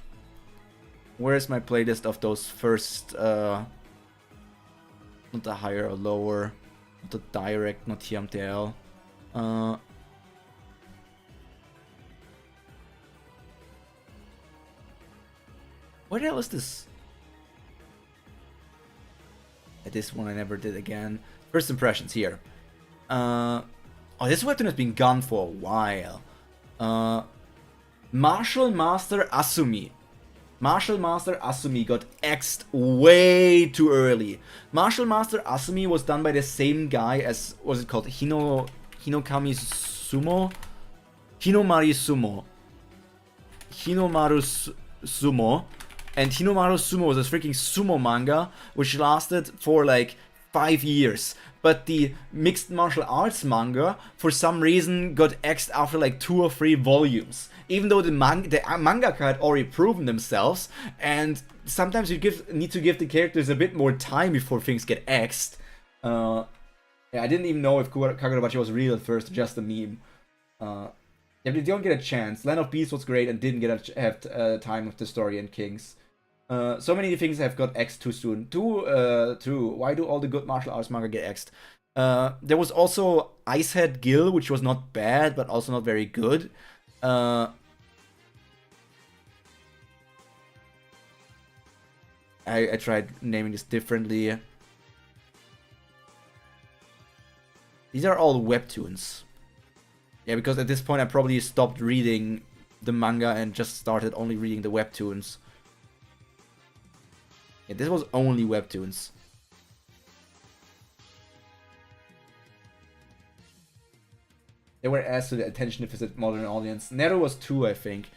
Where is my playlist of those first? Not the higher or lower, not the direct, not TMTL. Where the hell is this? This one I never did again. First impressions here. Oh, this webtoon has been gone for a while. Martial Master Asumi. Martial Master Asumi got X'd way too early. Martial Master Asumi was done by the same guy as, what's it called? Hinokami Sumo? Hinomari Sumo. Hinomaru Sumo. And Hinomaru Sumo was a freaking sumo manga, which lasted for like 5 years. But the mixed martial arts manga, for some reason, got X'd after like 2 or 3 volumes. Even though the mangaka had already proven themselves, and sometimes you need to give the characters a bit more time before things get X'd. Yeah, I didn't even know if Kagurabachi was real at first, just a meme. Yeah, they don't get a chance. Land of Beasts was great and didn't have time with the story and Kings. So many things have got X'd too soon. True. Why do all the good martial arts manga get X'd? There was also Icehead Gill, which was not bad, but also not very good. I tried naming this differently. These are all webtoons. Yeah, because at this point I probably stopped reading the manga and just started only reading the webtoons. Yeah, this was only webtoons. They were asked to the attention deficit modern audience. Neru was 2, I think.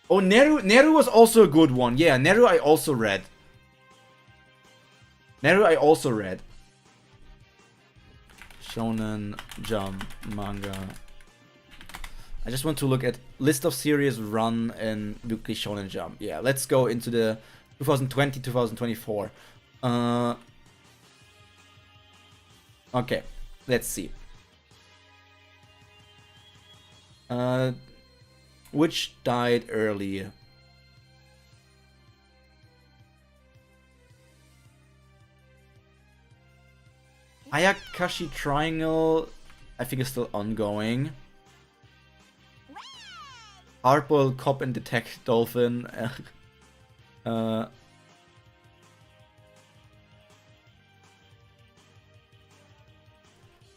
Oh, Neru was also a good one. Yeah, Neru I also read. Shonen Jump manga I just want to look at list of series run in Weekly Shonen Jump. Yeah, let's go into the 2020-2024. Okay, let's see. Which died early? Ayakashi Triangle, I think, is still ongoing. Hardboiled Cop and Detect Dolphin. The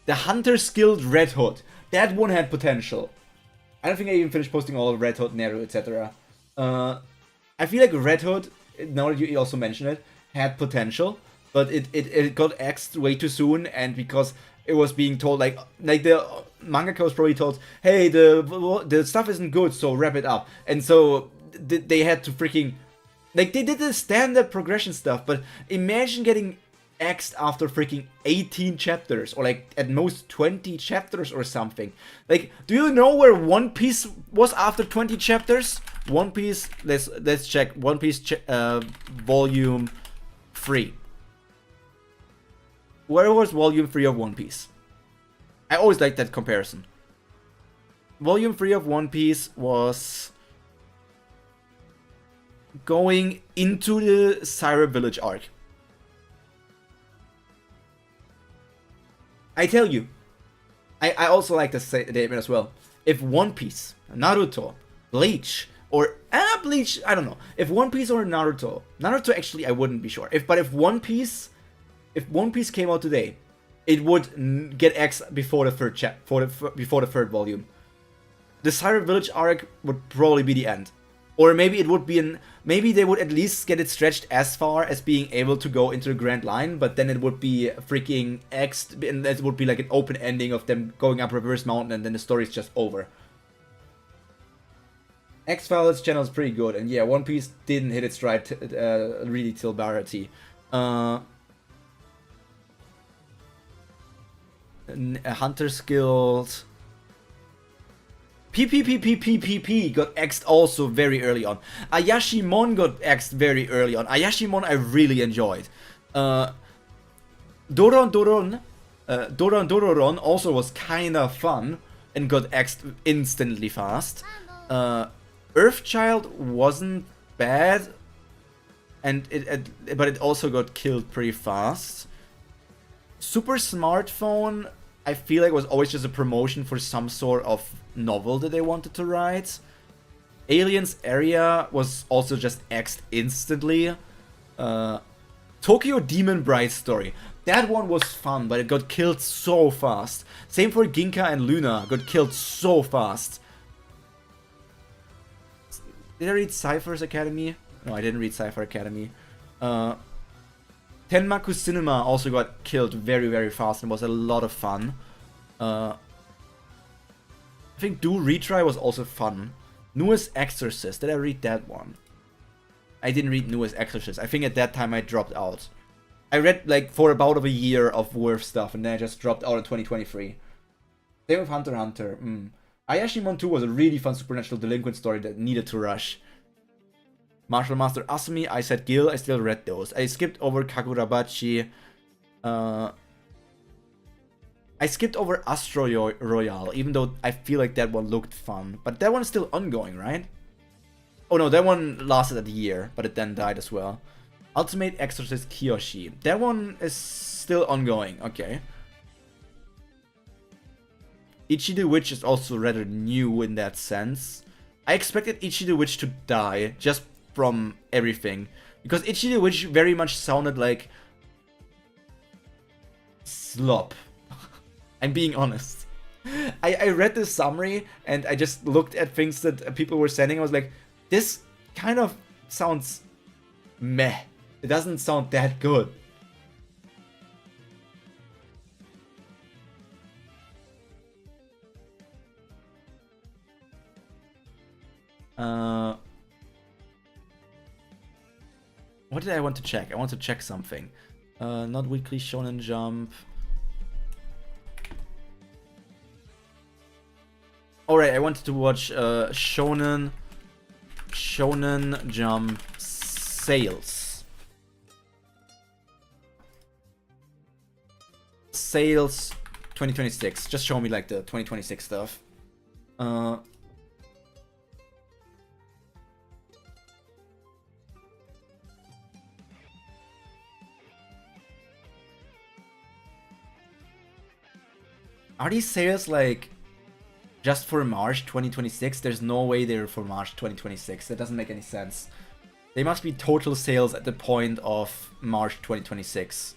Hunter Skilled Red Hood. That one had potential. I don't think I even finished posting all of Red Hood, Neru, etc. I feel like Red Hood, now that you also mention it, had potential, but it got axed way too soon, and because it was being told, like the mangaka was probably told, hey, the stuff isn't good, so wrap it up. And so they had to freaking, like, they did the standard progression stuff, but imagine getting axed after freaking 18 chapters, or like at most 20 chapters or something. Like, do you know where One Piece was after 20 chapters? One Piece, let's check. One Piece volume 3. Where was volume 3 of One Piece? I always like that comparison. Volume 3 of One Piece was going into the Syrup Village arc. I tell you, I also like this statement as well. If One Piece, Naruto, Bleach, or Bleach, I don't know. If One Piece or Naruto actually I wouldn't be sure. But if One Piece came out today, it would get X before the third volume. The Syrup Village arc would probably be the end. Or maybe it would be maybe they would at least get it stretched as far as being able to go into the Grand Line, but then it would be freaking X'd, and it would be like an open ending of them going up Reverse Mountain, and then the story's just over. X-Files channel is pretty good, and yeah, One Piece didn't hit its stride really till Barati. Hunter Skills. PPPPPPP got X'd also very early on. Ayashimon got X'd very early on. Ayashimon I really enjoyed. Doron also was kinda fun and got X'd instantly fast. Earthchild wasn't bad, and but it also got killed pretty fast. Super Smartphone, I feel like was always just a promotion for some sort of novel that they wanted to write. Aliens Area was also just X'd instantly. Tokyo Demon Bride story. That one was fun, but it got killed so fast. Same for Ginka and Luna, got killed so fast. Did I read Cypher's Academy? No, I didn't read Cypher Academy. Tenmaku Cinema also got killed very, very fast and was a lot of fun. I think Do Retry was also fun. Newest Exorcist, did I read that one? I didn't read Newest Exorcist. I think at that time I dropped out. I read like for about a year of worth stuff, and then I just dropped out in 2023. Same with Hunter x Hunter. Ayashimon 2 was a really fun supernatural delinquent story that needed to rush. Martial Master Asumi, I said Gil, I still read those. I skipped over Kagurabachi. I skipped over Astro Royale, even though I feel like that one looked fun. But that one is still ongoing, right? Oh no, that one lasted a year, but it then died as well. Ultimate Exorcist Kiyoshi. That one is still ongoing, okay. Ichi the Witch is also rather new in that sense. I expected Ichi the Witch to die, just from everything. Because Ichi the Witch very much sounded like slop. I'm being honest. I read this summary and I just looked at things that people were sending. I was like, this kind of sounds meh. It doesn't sound that good. What did I want to check? I want to check something. Not Weekly Shonen Jump. Alright, I wanted to watch Shonen Jump sales. Sales 2026. Just show me like the 2026 stuff. Are these sales like just for March 2026? There's no way they're for March 2026. That doesn't make any sense. They must be total sales at the point of March 2026.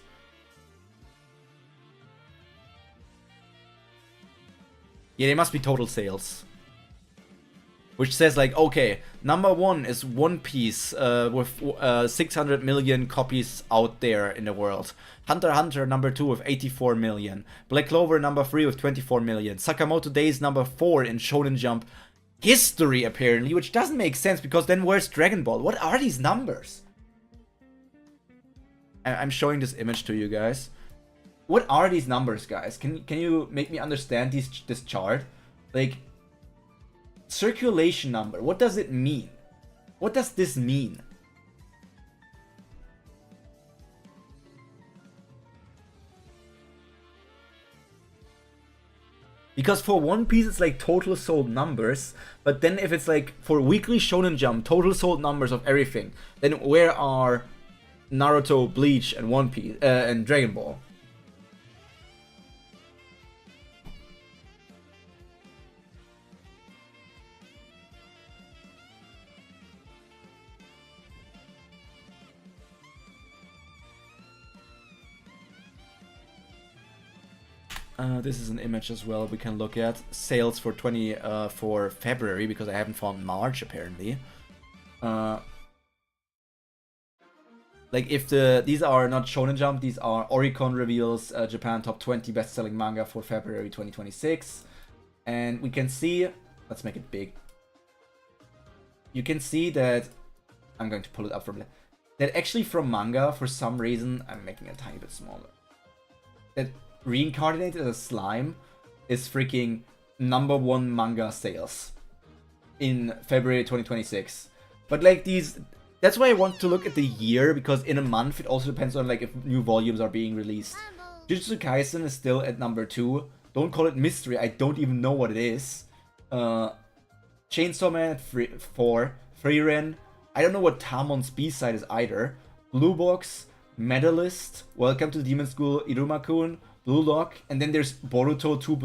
Yeah, they must be total sales. Which says like, okay, number 1 is One Piece with 600 million copies out there in the world. Hunter x Hunter number 2 with 84 million. Black Clover number 3 with 24 million. Sakamoto Days number 4 in Shonen Jump history apparently, which doesn't make sense because then where's Dragon Ball? What are these numbers? I'm showing this image to you guys. What are these numbers, guys? Can you make me understand this chart? Like, circulation number, what does it mean? What does this mean? Because for One Piece it's like total sold numbers, but then if it's like for Weekly Shonen Jump, total sold numbers of everything, then where are Naruto, Bleach, and One Piece, and Dragon Ball? This is an image as well we can look at. Sales for for February, because I haven't found March apparently. Like if these are not Shonen Jump, these are Oricon reveals Japan top 20 best-selling manga for February 2026. And we can see, let's make it big. You can see that, I'm going to pull it up from that actually from manga, for some reason, I'm making it a tiny bit smaller. That Reincarnated as a Slime is freaking #1 manga sales in February 2026. But like these, that's why I want to look at the year, because in a month it also depends on like if new volumes are being released. Jujutsu Kaisen is still at number 2. Don't call it mystery, I don't even know what it is. Chainsaw Man at 4. Frieren. I don't know what Tamon's B-side is either. Blue Box, Medalist, Welcome to Demon School, Iruma-kun, Blue Lock, and then there's Boruto 2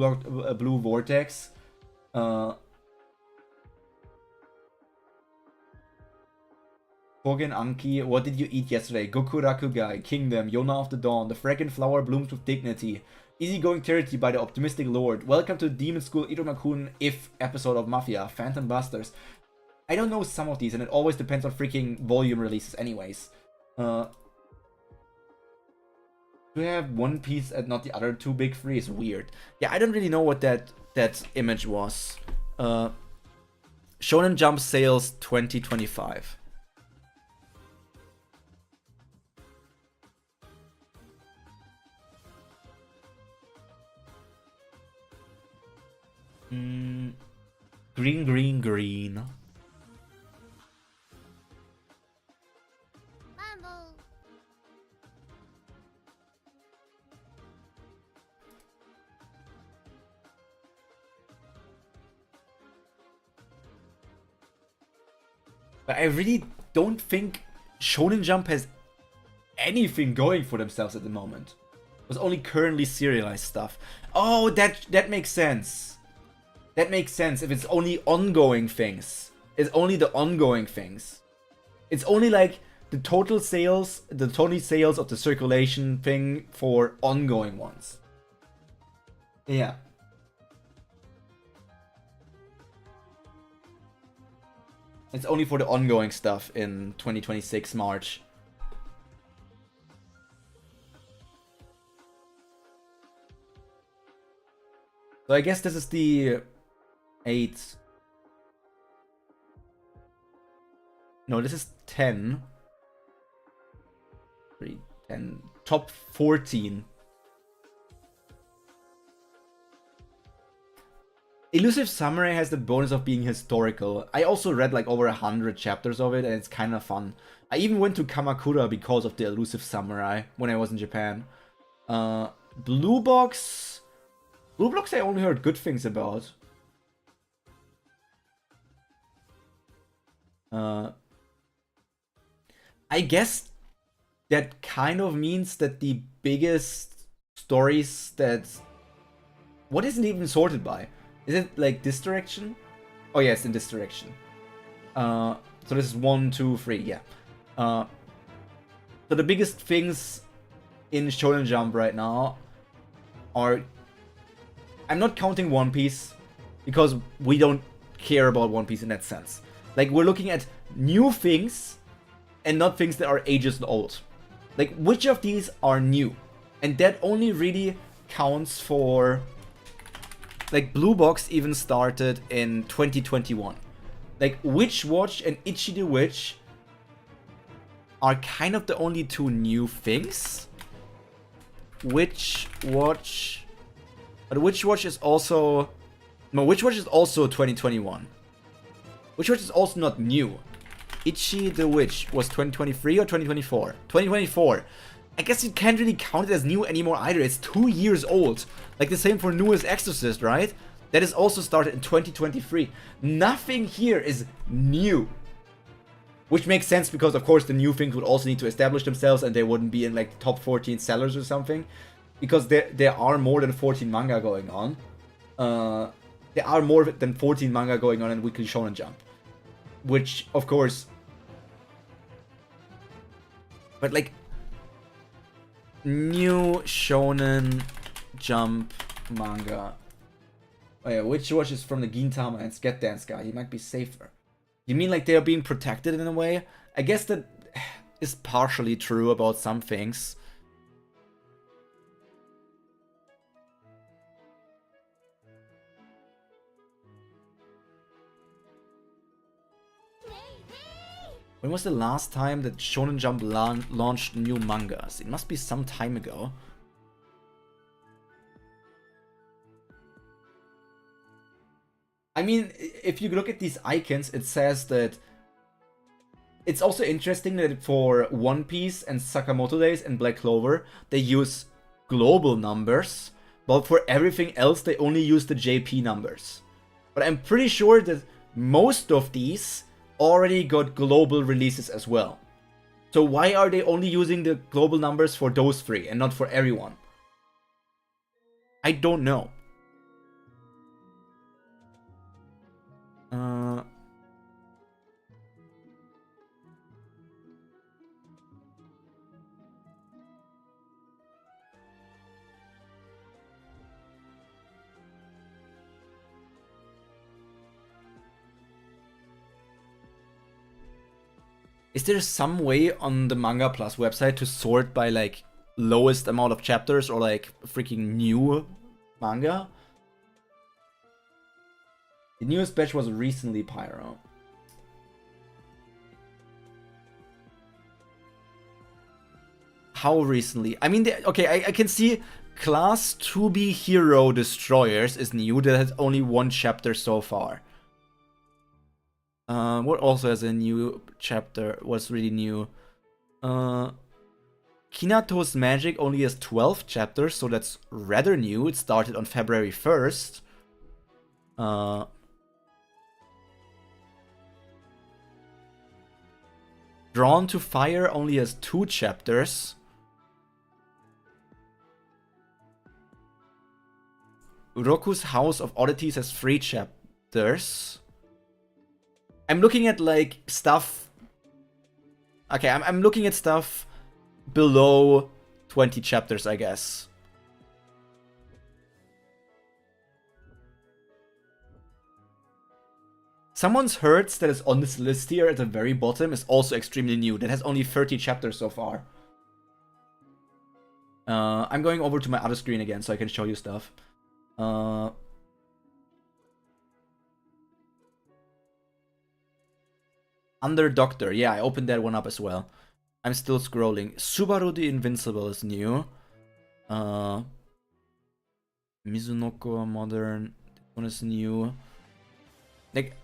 Blue Vortex. Kogen Anki, What Did You Eat Yesterday? Goku Rakugai, Kingdom, Yona of the Dawn, The Fragrant Flower Blooms with Dignity, Easygoing Charity by the Optimistic Lord, Welcome to Demon School, Iruma-kun, If episode of Mafia, Phantom Busters. I don't know some of these, and it always depends on freaking volume releases anyways. To have One Piece and not the other 2 big 3 is weird. Yeah, I don't really know what that image was. Shonen Jump sales 2025. Green. But I really don't think Shonen Jump has anything going for themselves at the moment. It was only currently serialized stuff. Oh, that makes sense. That makes sense if it's only ongoing things. It's only the ongoing things. It's only like the total sales of the circulation thing for ongoing ones. Yeah. It's only for the ongoing stuff in 2026 March. So I guess this is the 8. No, this is 10. 3, 10. Top 14. Elusive Samurai has the bonus of being historical. I also read like over 100 chapters of it, and it's kind of fun. I even went to Kamakura because of the Elusive Samurai when I was in Japan. Blue Box... Blue Box I only heard good things about. I guess that kind of means that the biggest stories that... What isn't even sorted by? Is it like this direction? Oh yes, in this direction. So this is 1, 2, 3, yeah. So the biggest things in Shonen Jump right now are... I'm not counting One Piece, because we don't care about One Piece in that sense. Like, we're looking at new things, and not things that are ages old. Like, which of these are new? And that only really counts for... Like, Blue Box even started in 2021. Like, Witch Watch and Ichi the Witch are kind of the only two new things. Witch Watch... But Witch Watch is also... No, Witch Watch is also 2021. Witch Watch is also not new. Ichi the Witch was 2023 or 2024? 2024. I guess you can't really count it as new anymore either. It's 2 years old. Like the same for Newest Exorcist, right? That is also started in 2023. Nothing here is new. Which makes sense because, of course, the new things would also need to establish themselves and they wouldn't be in like the top 14 sellers or something. Because there are more than 14 manga going on. There are more than 14 manga going on in Weekly Shonen Jump. Which, of course... But like... New Shonen Jump manga. Oh yeah, Witch Watch is from the Gintama and Sket Dance guy. He might be safer. You mean like they are being protected in a way? I guess that is partially true about some things. When was the last time that Shonen Jump launched new mangas? It must be some time ago. I mean, if you look at these icons, it says that... It's also interesting that for One Piece and Sakamoto Days and Black Clover, they use global numbers, but for everything else, they only use the JP numbers. But I'm pretty sure that most of these already got global releases as well. So why are they only using the global numbers for those three and not for everyone? I don't know. Is there some way on the Manga Plus website to sort by like lowest amount of chapters or like freaking new manga? The newest batch was recently Pyro. How recently? I mean, okay, I can see Class 2B Hero Destroyers is new. That has only one chapter so far. What also has a new chapter, was really new. Kinato's Magic only has 12 chapters, so that's rather new. It started on February 1st. Drawn to Fire only has 2 chapters. Uroku's House of Oddities has 3 chapters. I'm looking at like stuff. Okay, I'm looking at stuff below 20 chapters, I guess. Someone's Hurts that is on this list here at the very bottom is also extremely new. That has only 30 chapters so far. I'm going over to my other screen again so I can show you stuff. Under Doctor, yeah, I opened that one up as well. I'm still scrolling. Subaru the Invincible is new. Mizunoko Modern One is new. Like,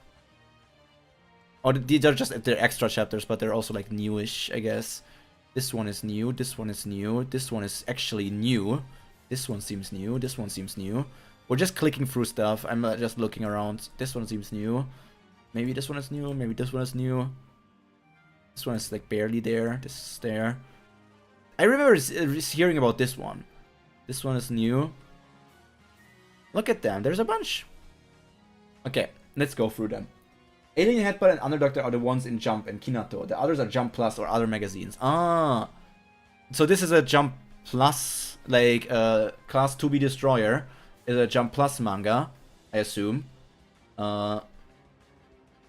oh, these are just they're extra chapters, but they're also like newish, I guess. This one is new. This one is new. This one is actually new. This one seems new. This one seems new. We're just clicking through stuff. I'm just looking around. This one seems new. Maybe this one is new. Maybe this one is new. This one is like barely there. This is there. I remember hearing about this one. This one is new. Look at them. There's a bunch. Okay, let's go through them. Alien Headbutt and Underdoctor are the ones in Jump and Kinato. The others are Jump Plus or other magazines. Ah. So this is a Jump Plus, like Class 2B Destroyer. Is a Jump Plus manga, I assume. I'm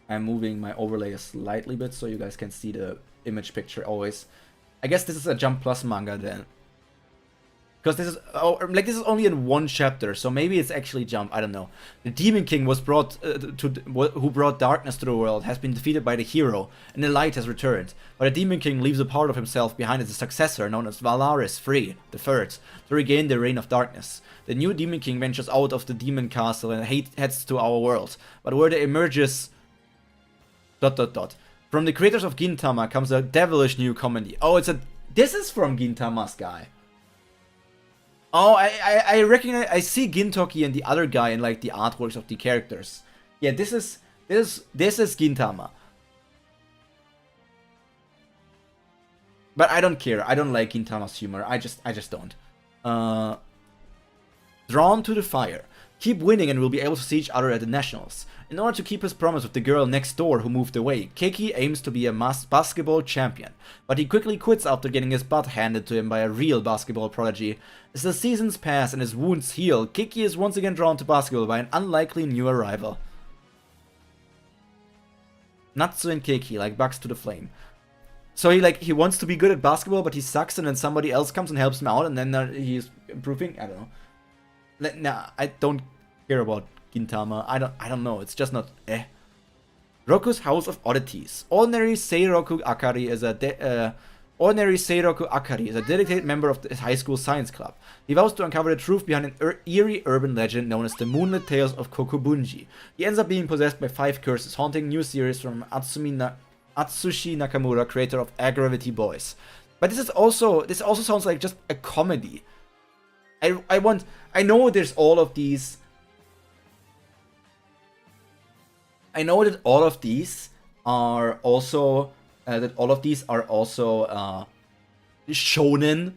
moving my overlay a slightly bit so you guys can see the image picture always. I guess this is a Jump Plus manga then. Because this is this is only in one chapter, so maybe it's actually Jump. I don't know. The Demon King was brought who brought darkness to the world has been defeated by the hero, and the light has returned. But the Demon King leaves a part of himself behind as a successor known as Valaris III, the Third, to regain the reign of darkness. The new Demon King ventures out of the demon castle and heads to our world, but where there emerges ... From the creators of Gintama comes a devilish new comedy. Oh, this is from Gintama's guy. Oh, I recognize. I see Gintoki and the other guy in like the artworks of the characters. Yeah, this is Gintama. But I don't care. I don't like Gintama's humor. I just don't. Drawn to the fire. Keep winning and we'll be able to see each other at the nationals. In order to keep his promise with the girl next door who moved away, Keiki aims to be a basketball champion, but he quickly quits after getting his butt handed to him by a real basketball prodigy. As the seasons pass and his wounds heal, Keiki is once again drawn to basketball by an unlikely new arrival. Natsu and Keiki, like bugs to the flame. So he wants to be good at basketball, but he sucks, and then somebody else comes and helps him out, and then he's improving. I don't know. Nah, I don't care about Gintama. I don't know. It's just not Roku's House of Oddities. Ordinary Seiroku Akari is a dedicated member of his high school science club. He vows to uncover the truth behind an eerie urban legend known as the Moonlit Tales of Kokubunji. He ends up being possessed by 5 curses, haunting new series from Atsushi Nakamura, creator of Agravity Boys. But this also sounds like just a comedy. I know there's all of these. I know that all of these are also shonen,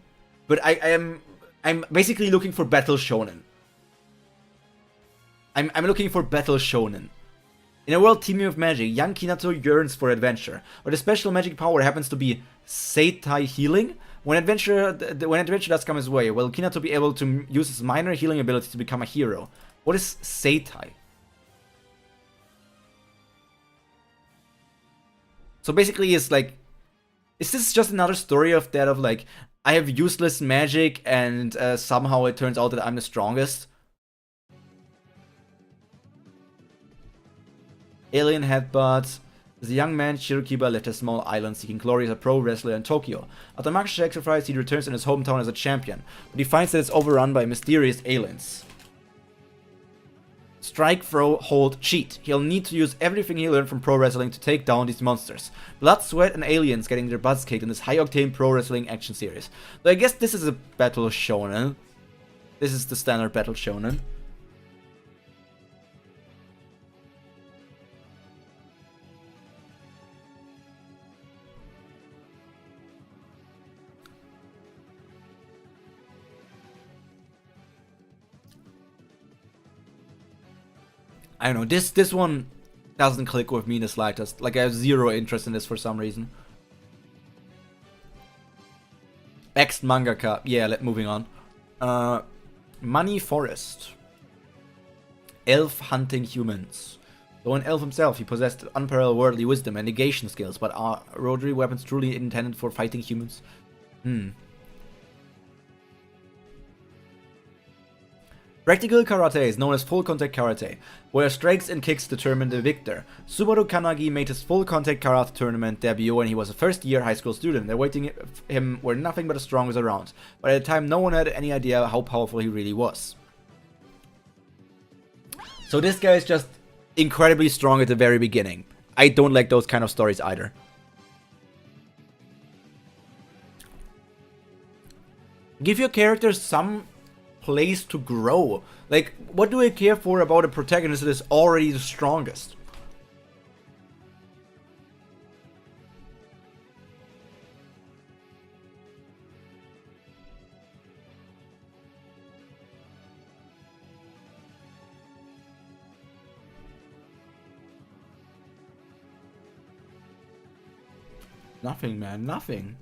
but I'm basically looking for battle shonen. I'm looking for battle shonen. In a world teeming with magic, young Kinato yearns for adventure, but his special magic power happens to be Seitai healing. When adventure does come his way, will Kinato be able to use his minor healing ability to become a hero? What is Seitai? So basically, it's like, is this just another story of that of like, I have useless magic and somehow it turns out that I'm the strongest? Alien Headbutt. As a young man, Shirokiba left a small island seeking glory as a pro wrestler in Tokyo. After much sacrifice, he returns in his hometown as a champion, but he finds that it's overrun by mysterious aliens. Strike, throw, hold, cheat. He'll need to use everything he learned from pro wrestling to take down these monsters. Blood, sweat, and aliens getting their butts kicked in this high-octane pro wrestling action series. So I guess this is a battle shonen. This is the standard battle shonen. I don't know, this one doesn't click with me the slightest. Like, I have zero interest in this for some reason. Ex mangaka. Yeah, moving on. Money Forest. Elf hunting humans. Though an elf himself, he possessed unparalleled worldly wisdom and negation skills, but are rotary weapons truly intended for fighting humans? Practical karate is known as full contact karate, where strikes and kicks determine the victor. Subaru Kanagi made his full contact karate tournament debut when he was a first-year high school student. Awaiting him were nothing but the strongest around, but at the time no one had any idea how powerful he really was. So this guy is just incredibly strong at the very beginning. I don't like those kind of stories either. Give your characters some place to grow. Like, what do I care for about a protagonist that is already the strongest? Nothing, man, nothing.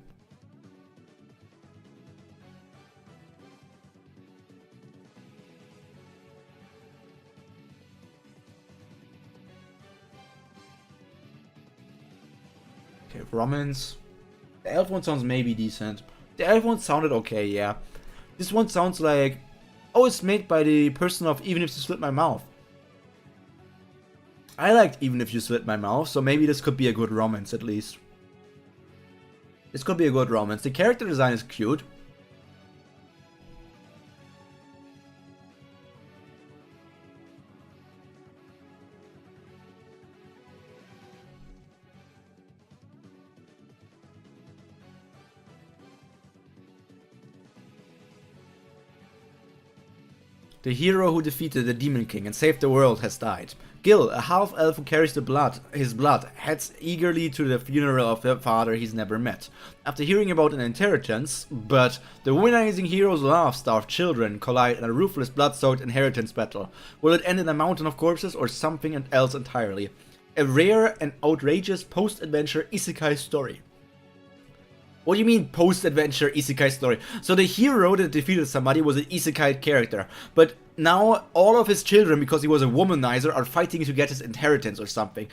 Okay, romance. The elf one sounds maybe decent. The elf one sounded okay, yeah. This one sounds like, oh, it's made by the person of Even If You Slit My Mouth. I liked Even If You Slit My Mouth, so maybe this could be a good romance at least. This could be a good romance. The character design is cute. The hero who defeated the Demon King and saved the world has died. Gil, a half-elf who carries his blood, heads eagerly to the funeral of the father he's never met. After hearing about an inheritance, but the womanizing hero's love-starved children collide in a ruthless blood-soaked inheritance battle. Will it end in a mountain of corpses or something else entirely? A rare and outrageous post-adventure isekai story. What do you mean post-adventure isekai story? So the hero that defeated somebody was an isekai character, but now all of his children, because he was a womanizer, are fighting to get his inheritance or something.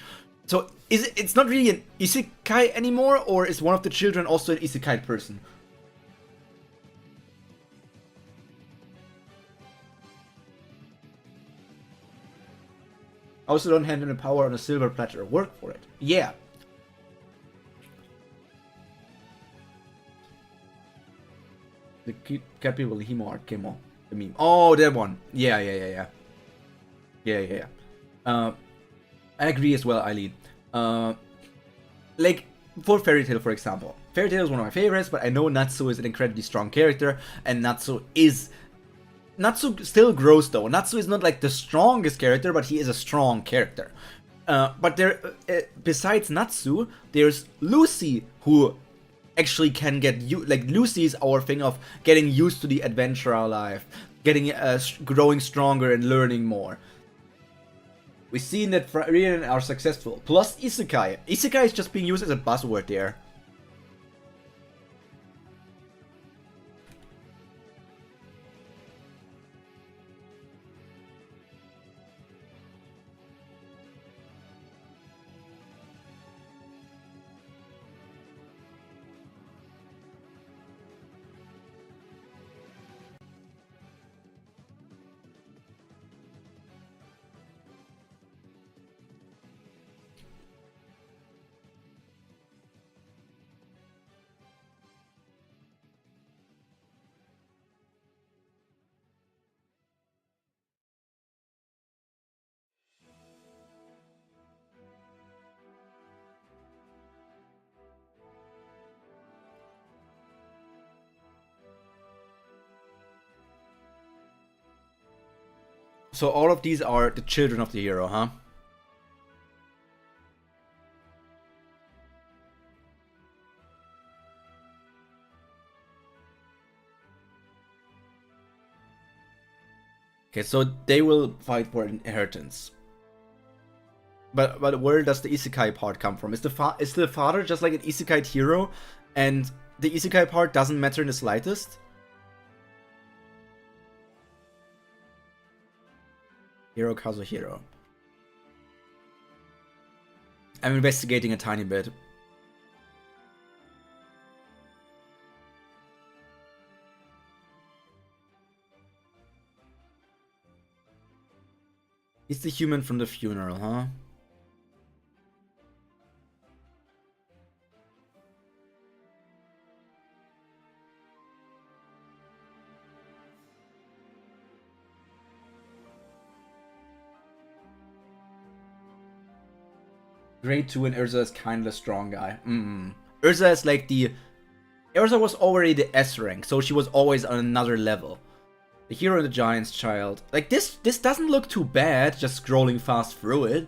So it's not really an isekai anymore, or is one of the children also an isekai person? Also don't hand in the power on a silver platter. Work for it. Yeah. The cat people, the Himo art came on. The meme. Oh, that one. Yeah. I agree as well, Eileen. Like, for Fairy Tail, for example. Fairy Tail is one of my favorites, but I know Natsu is an incredibly strong character, and Natsu still grows though. Natsu is not like the strongest character, but he is a strong character. But there, besides Natsu, there's Lucy, who actually can get you, like Lucy is our thing of getting used to the adventurer life, getting growing stronger and learning more. We've seen that Frieren are successful. Plus isekai. Isekai is just being used as a buzzword there. So all of these are the children of the hero, huh? Okay, so they will fight for inheritance. But where does the isekai part come from? Is the father just like an isekai hero, and the isekai part doesn't matter in the slightest? Hiro Kazuhiro. I'm investigating a tiny bit. He's the human from the funeral, huh? Grade 2 and Urza is kind of a strong guy. Urza is like the... Urza was already the S rank, so she was always on another level. The Hero and the Giant's Child. Like, this doesn't look too bad, just scrolling fast through it.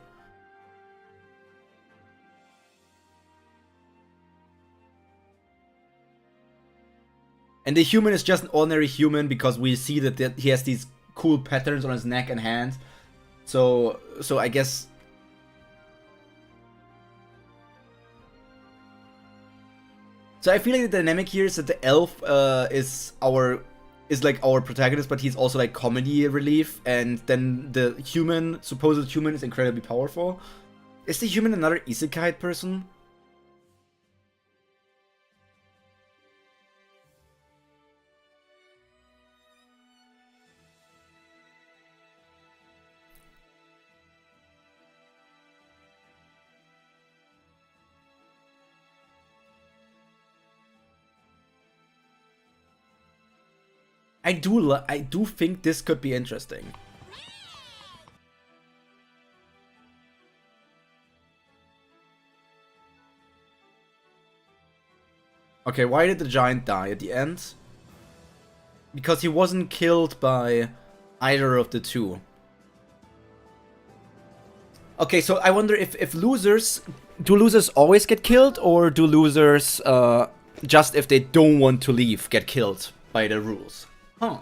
And the human is just an ordinary human because we see that he has these cool patterns on his neck and hands. So I guess... So I feel like the dynamic here is that the elf is like our protagonist, but he's also like comedy relief, and then the human, supposed human, is incredibly powerful. Is the human another isekai person? I do think this could be interesting. Okay, why did the giant die at the end? Because he wasn't killed by either of the two. Okay, so I wonder if losers... Do losers always get killed, or do losers, just if they don't want to leave, get killed by the rules? Huh.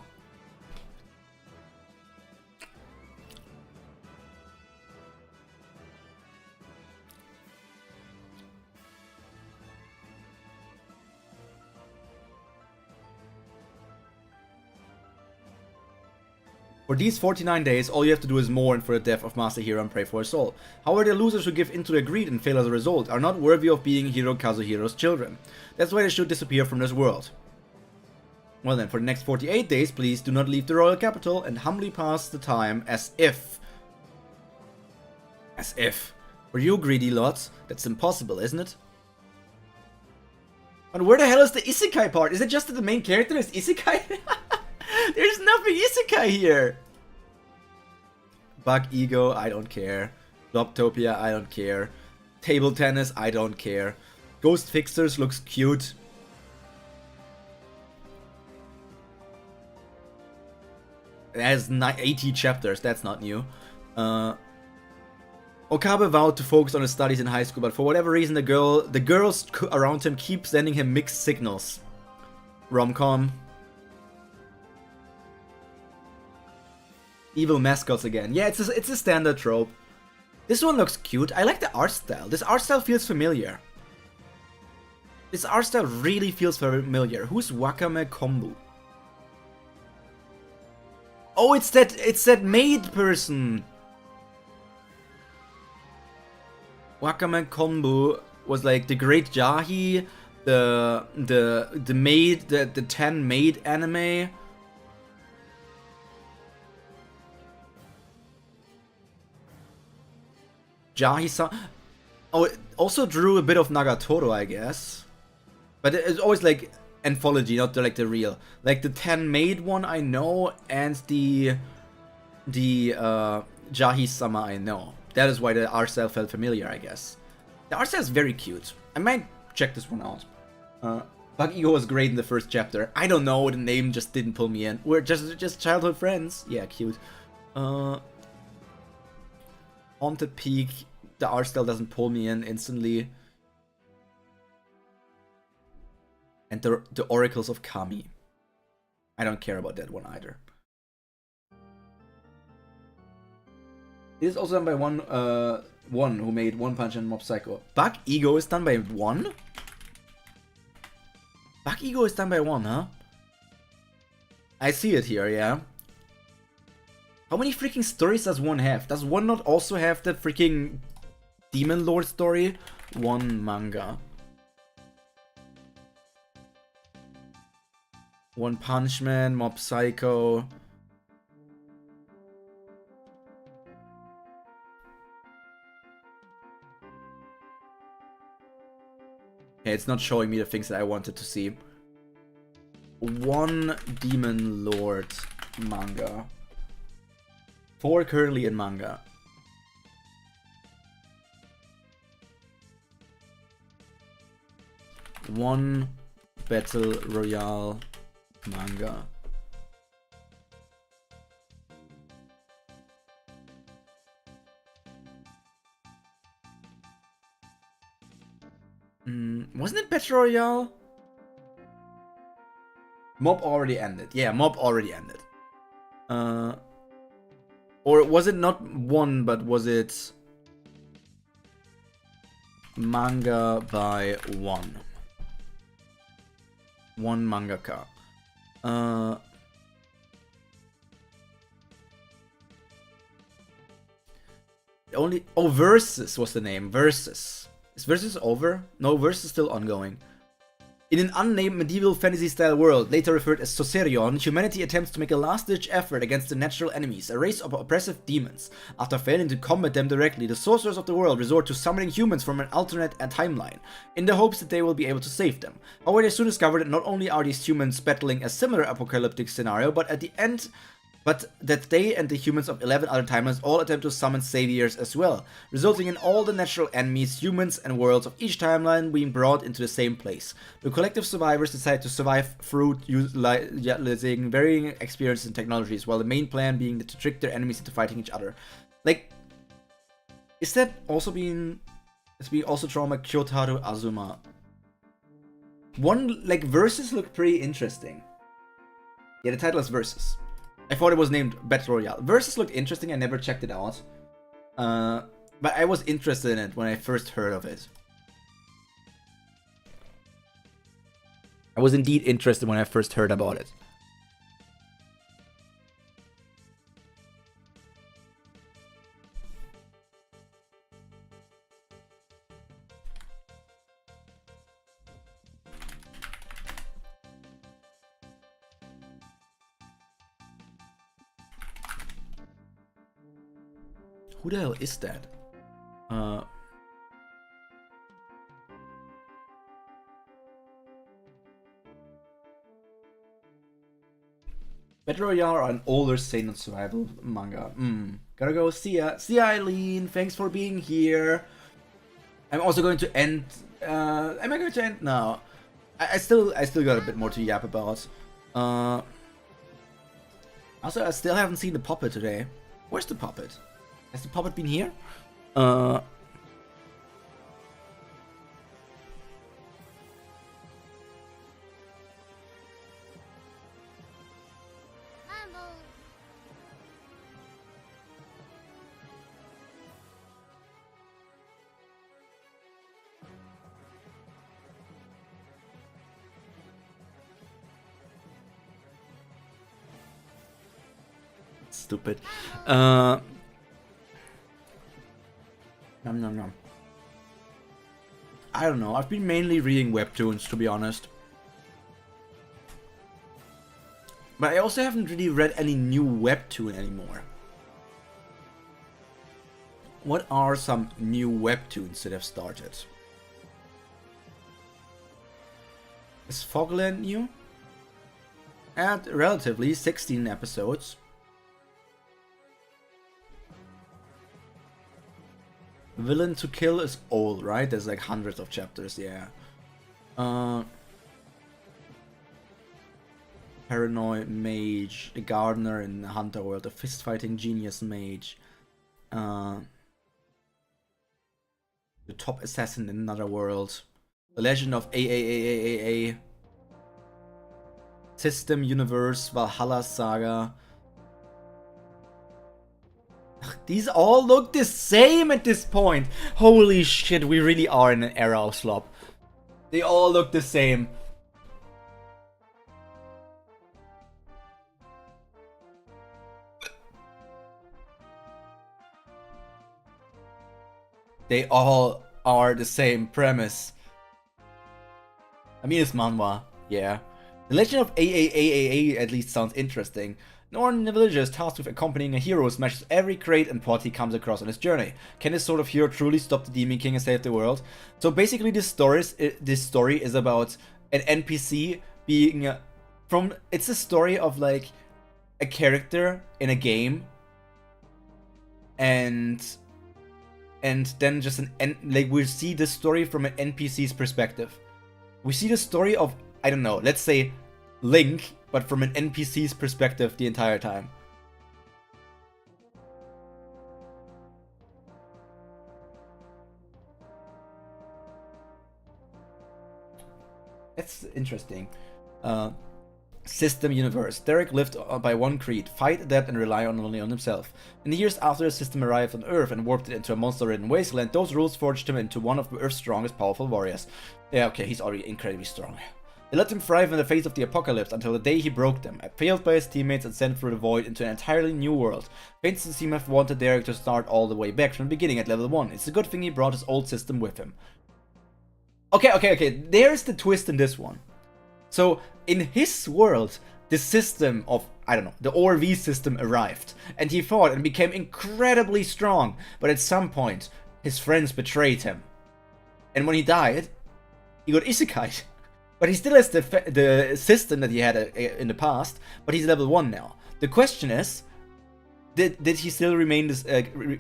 For these 49 days, all you have to do is mourn for the death of Master Hiro and pray for his soul. However, the losers who give in to their greed and fail as a result are not worthy of being Hiro Kazuhiro's children. That's why they should disappear from this world. Well then, for the next 48 days, please do not leave the royal capital and humbly pass the time as if. As if. For you greedy lots, that's impossible, isn't it? But where the hell is the isekai part? Is it just that the main character is isekai? There's nothing isekai here! Bug Ego, I don't care. Loptopia, I don't care. Table Tennis, I don't care. Ghost Fixers looks cute. It has 80 chapters, that's not new. Okabe vowed to focus on his studies in high school, but for whatever reason the girls around him keep sending him mixed signals. Rom-com. Evil mascots again. Yeah, it's a standard trope. This one looks cute. I like the art style. This art style feels familiar. This art style really feels familiar. Who's Wakame Kombu? Oh, it's that maid person. Wakame Kombu was like the Great Jahi, the maid, the 10 maid anime. Jahi-san. Oh, it also drew a bit of Nagatoro, I guess. But it's always like anthology, not like the real. Like the 10 maid one I know, and the Jahi-sama I know. That is why the art style felt familiar, I guess. The art style is very cute. I might check this one out. Bug Ego was great in the first chapter. I don't know, the name just didn't pull me in. We're just childhood friends. Yeah, cute. Haunted Peak. The art style doesn't pull me in instantly. And the Oracles of Kami. I don't care about that one either. It is also done by one who made One Punch and Mob Psycho. Bug Ego is done by one? Bug Ego is done by one, huh? I see it here, yeah. How many freaking stories does one have? Does one not also have the freaking Demon Lord story? One manga. One Punch Man, Mob Psycho. Yeah, it's not showing me the things that I wanted to see. One Demon Lord manga. 4 currently in manga. one battle royale manga. Wasn't it battle royale? Mob already ended. Yeah, mob already ended. Or was it not one, but was it manga by one? One mangaka. Versus was the name. Versus. Is Versus over? No, Versus is still ongoing. In an unnamed medieval fantasy-style world, later referred as Soserion, humanity attempts to make a last-ditch effort against the natural enemies, a race of oppressive demons. After failing to combat them directly, the sorcerers of the world resort to summoning humans from an alternate timeline, in the hopes that they will be able to save them. However, they soon discover that not only are these humans battling a similar apocalyptic scenario, but that they and the humans of 11 other timelines all attempt to summon saviors as well, resulting in all the natural enemies, humans, and worlds of each timeline being brought into the same place. The collective survivors decide to survive through utilizing varying experiences and technologies, while the main plan being to trick their enemies into fighting each other. Like, is that also being... It's being also drawn by Kyotaru Azuma. One, like, Versus looked pretty interesting. Yeah, the title is Versus. I thought it was named Battle Royale. Versus looked interesting, I never checked it out. But I was interested in it when I first heard of it. I was indeed interested when I first heard about it. Who the hell is that? Battle Royale are an older seinen survival manga. Gotta go. See ya. See ya, Eileen. Thanks for being here. I'm also going to end. Am I going to end? No. I still got a bit more to yap about. Also, I still haven't seen the puppet today. Where's the puppet? Has the puppet been here? Stupid. Nom nom nom. I don't know. I've been mainly reading webtoons, to be honest. But I also haven't really read any new webtoon anymore. What are some new webtoons that have started? Is Fogland new? At relatively 16 episodes. Villain to Kill is old, right? There's like hundreds of chapters, yeah. Paranoid Mage, the Gardener in the Hunter World, the Fist-Fighting Genius Mage. The Top Assassin in Another World. The Legend of AAAAAA. System Universe, Valhalla Saga. These all look the same at this point. Holy shit, we really are in an era of slop. They all look the same. They all are the same premise. I mean, it's manhwa, yeah. The Legend of AAAAA at least sounds interesting. Norn, the villager, is tasked with accompanying a hero who smashes every crate and pot he comes across on his journey. Can this sort of hero truly stop the Demon King and save the world? So basically this story is about an NPC being it's a story of like a character in a game and then just like we see this story from an NPC's perspective. We see the story of, I don't know, let's say Link, but from an NPC's perspective the entire time. That's interesting. System universe. Derek lived by one creed: fight, adapt, and rely only on himself. In the years after the system arrived on Earth and warped it into a monster-ridden wasteland, those rules forged him into one of Earth's strongest powerful warriors. Yeah, okay, he's already incredibly strong. They let him thrive in the face of the apocalypse until the day he broke them, failed by his teammates and sent through the void into an entirely new world. Fates seem to have wanted Derek to start all the way back from the beginning at level 1. It's a good thing he brought his old system with him. Okay, there's the twist in this one. So, in his world, the system of, I don't know, the ORV system arrived, and he fought and became incredibly strong, but at some point, his friends betrayed him. And when he died, he got isekai'd. But he still has the system that he had in the past, but he's level 1 now. The question is, did he still remain this,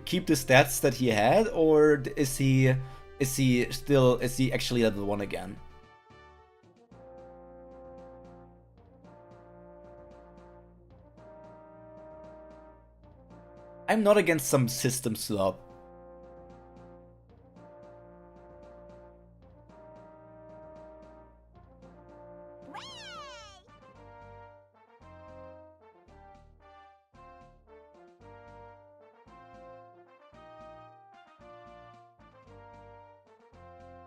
keep the stats that he had, or is he actually level 1 again? I'm not against some system swap.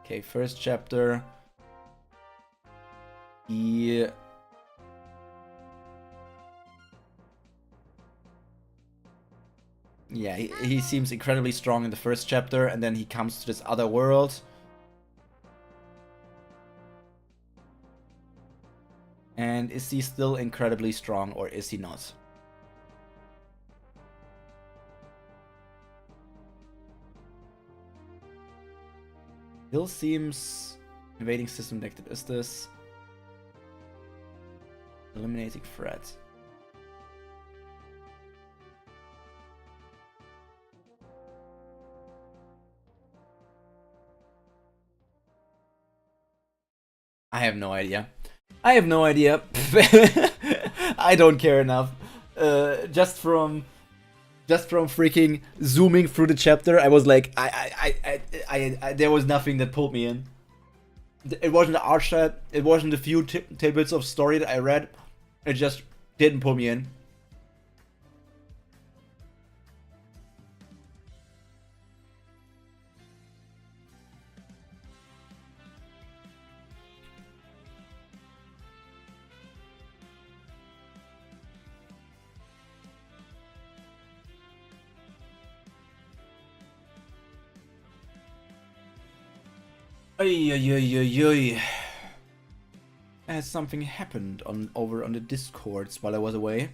Okay, first chapter. Yeah, he seems incredibly strong in the first chapter, and then he comes to this other world. And is he still incredibly strong, or is he not? Still seems invading system detected. Is this eliminating threat? I have no idea. I have no idea. I don't care enough. Just from freaking zooming through the chapter, I was like, there was nothing that pulled me in. It wasn't the art style, it wasn't the few tidbits of story that I read. It just didn't pull me in. Has something happened over on the Discords while I was away?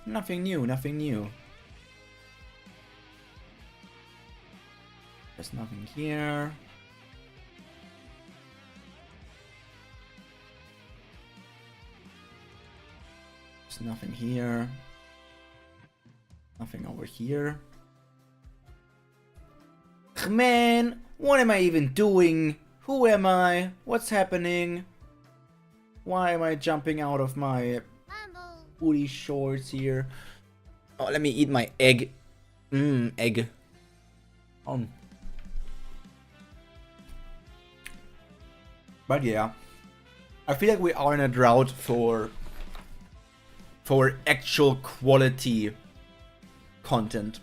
Nothing new, nothing new. There's nothing here. There's nothing here. Nothing over here. Man, what am I even doing? Who am I? What's happening? Why am I jumping out of my booty shorts here? Oh, let me eat my egg. Egg. But yeah, I feel like we are in a drought for actual quality content.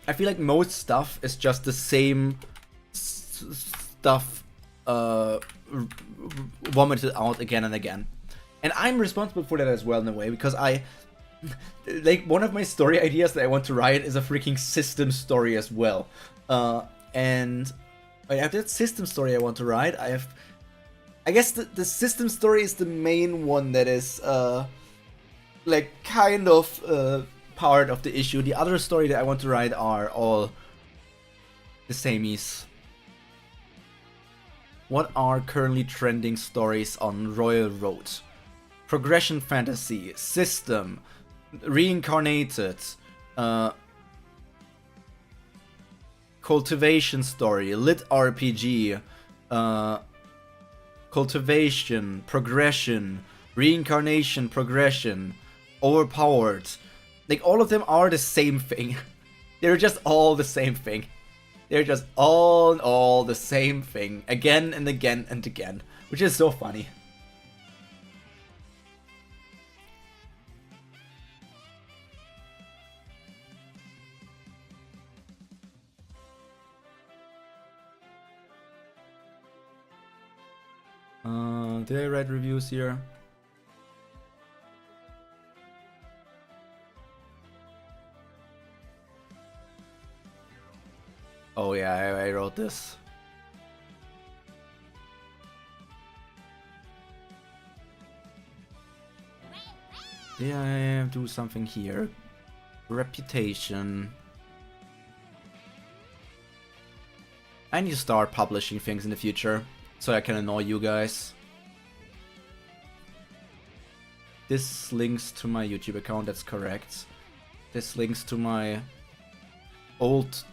I feel like most stuff is just the same stuff vomited out again and again. And I'm responsible for that as well in a way, because like, one of my story ideas that I want to write is a freaking system story as well. And I have that system story I want to write. I guess the system story is the main one that is like kind of part of the issue. The other story that I want to write are all the samies. What are currently trending stories on Royal Road? Progression fantasy, system, reincarnated, cultivation story, lit RPG, cultivation, progression, reincarnation, progression, overpowered. Like, all of them are the same thing. They're just all the same thing. They're just all the same thing, again and again and again, which is so funny. Did I write reviews here? Oh yeah, I wrote this. Did I do something here? Reputation. I need to start publishing things in the future, so I can annoy you guys. This links to my YouTube account, that's correct. This links to my old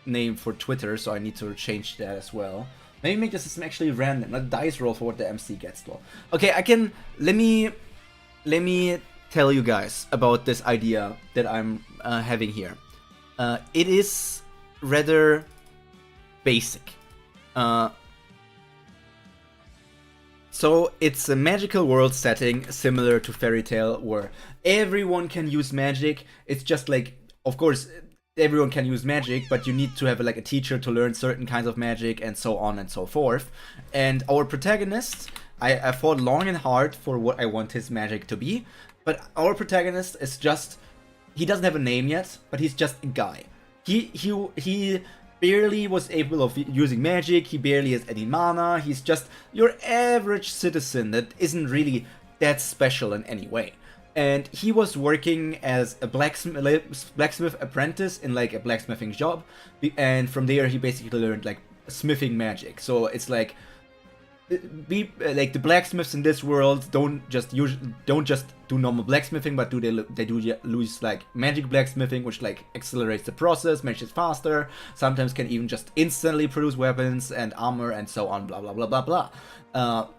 name for Twitter, so I need to change that as well. Maybe make the system actually random, not dice roll for what the MC gets though. Okay, I can let me tell you guys about this idea that I'm having here. It is rather basic. So it's a magical world setting similar to Fairy Tail, where everyone can use magic. It's just like, of course, everyone can use magic, but you need to have like a teacher to learn certain kinds of magic and so on and so forth. And our protagonist, I fought long and hard for what I want his magic to be, but our protagonist is just, he doesn't have a name yet, but he's just a guy. He barely was able of using magic, he barely has any mana, he's just your average citizen that isn't really that special in any way. And he was working as a blacksmith apprentice in like a blacksmithing job, and from there he basically learned like smithing magic. So it's like, like the blacksmiths in this world don't just do normal blacksmithing, but they do use like magic blacksmithing, which like accelerates the process, makes it faster. Sometimes can even just instantly produce weapons and armor and so on, blah blah blah blah blah.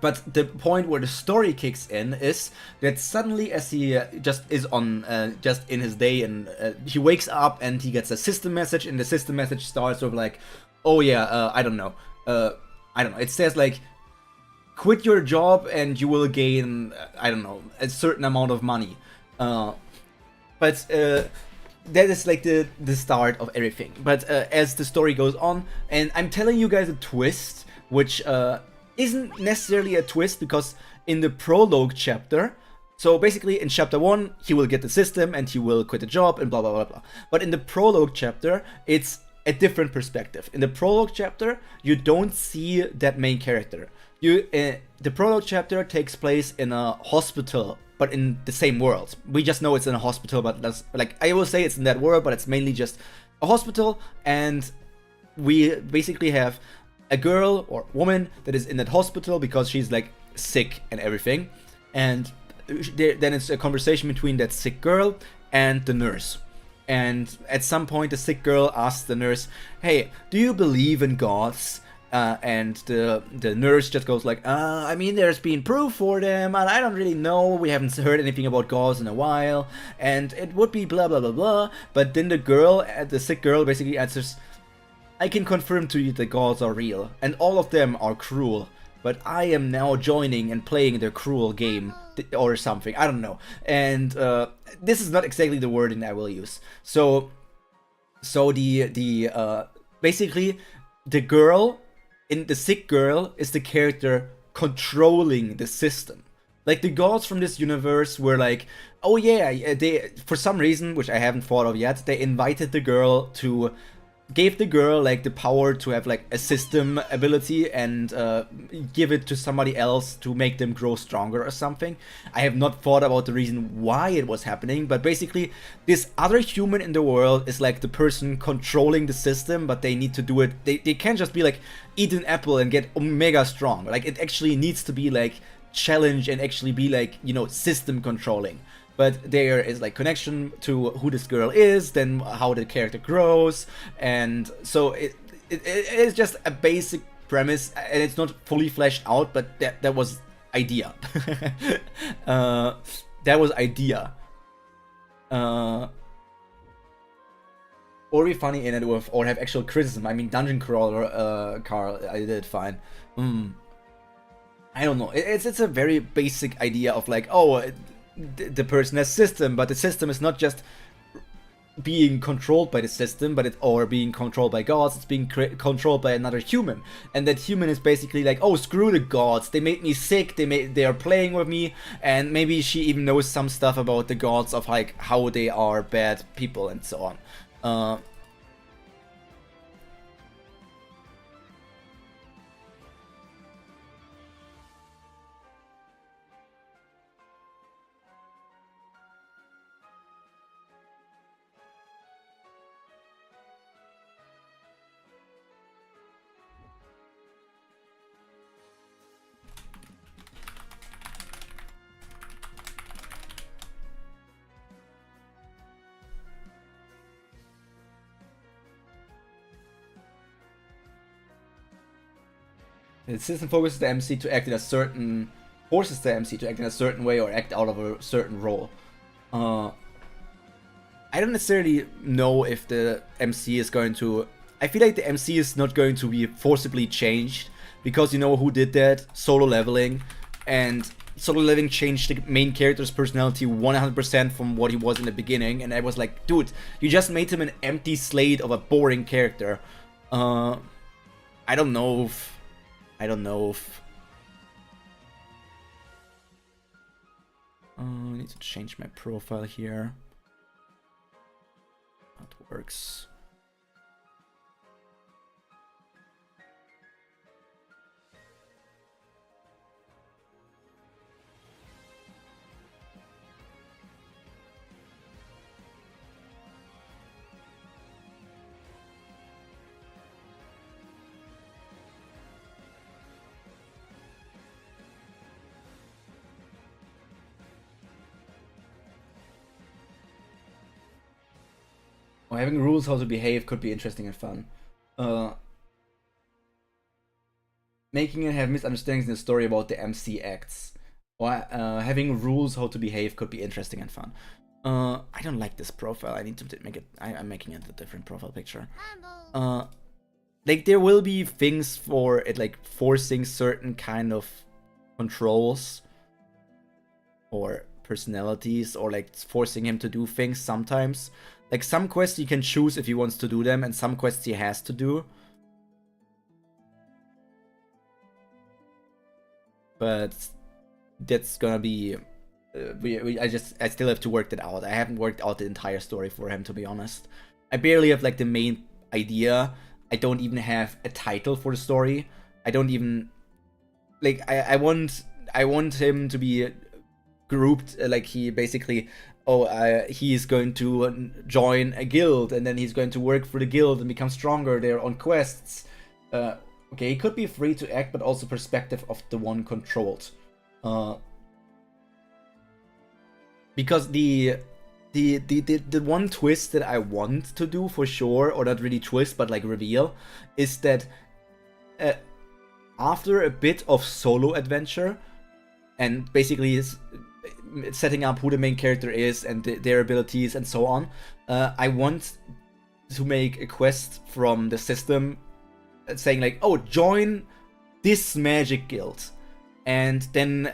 But the point where the story kicks in is that suddenly, as he just is on just in his day, and he wakes up and he gets a system message, and the system message starts with like, oh yeah, I don't know. It says like, quit your job and you will gain, I don't know, a certain amount of money. But that is like the start of everything. But as the story goes on, and I'm telling you guys a twist, which isn't necessarily a twist, because in the prologue chapter, so basically in chapter 1, he will get the system and he will quit the job and blah blah blah blah. But in the prologue chapter, it's a different perspective. In the prologue chapter, you don't see that main character. The prologue chapter takes place in a hospital, but in the same world. We just know it's in a hospital, but that's like, I will say it's in that world, but it's mainly just a hospital, and we basically have a girl or woman that is in that hospital because she's like sick and everything, and then it's a conversation between that sick girl and the nurse. And at some point the sick girl asks the nurse, hey, do you believe in gods? And the nurse just goes like, I mean, there's been proof for them, and I don't really know, we haven't heard anything about gods in a while, and it would be blah blah blah blah. But then the sick girl basically answers, I can confirm to you that gods are real, and all of them are cruel, but I am now joining and playing their cruel game, or something, I don't know. And this is not exactly the wording I will use. So basically the girl, the sick girl, is the character controlling the system. Like, the gods from this universe were like, oh yeah, they, for some reason, which I haven't thought of yet, they invited the girl to gave the girl like the power to have like a system ability and give it to somebody else to make them grow stronger or something. I have not thought about the reason why it was happening, but basically this other human in the world is like the person controlling the system, but they need to do it. They can't just be like eat an apple and get mega strong. Like it actually needs to be like challenge and actually be like, you know, system controlling. But there is like connection to who this girl is, then how the character grows, and so it is just a basic premise, and it's not fully fleshed out, but that was idea. That was idea. Or be funny in it with, or have actual criticism. I mean, Dungeon Crawler, Carl, I did it fine. I don't know. It's a very basic idea of like, oh, the person has system, but the system is not just being controlled by the system, but or being controlled by gods. It's being controlled by another human, and that human is basically like, oh, screw the gods. They made me sick. They are playing with me, and maybe she even knows some stuff about the gods of like how they are bad people and so on. The system focuses the MC to act in a certain, forces the MC to act in a certain way or act out of a certain role. I don't necessarily know if the MC is going to. I feel like the MC is not going to be forcibly changed, because you know who did that? Solo Leveling, and Solo Leveling changed the main character's personality 100% from what he was in the beginning, and I was like, dude, you just made him an empty slate of a boring character. I don't know if. I need to change my profile here. That works. Having rules how to behave could be interesting and fun. Making it have misunderstandings in the story about the MC acts. Or having rules how to behave could be interesting and fun. I don't like this profile. I need to make it. I'm making it a different profile picture. Like there will be things for it, like forcing certain kind of controls or personalities, or like forcing him to do things sometimes. Like some quests he can choose if he wants to do them, and some quests he has to do. But that's gonna be. I still have to work that out. I haven't worked out the entire story for him, to be honest. I barely have like the main idea. I don't even have a title for the story. I don't even like. I want him to be grouped like he basically. He's going to join a guild, and then he's going to work for the guild and become stronger there on quests. Okay, he could be free to act, but also perspective of the one controlled. Because the one twist that I want to do for sure, or not really twist, but like reveal, is that after a bit of solo adventure, and basically is setting up who the main character is and their abilities and so on, I want to make a quest from the system saying like, oh, join this magic guild. And then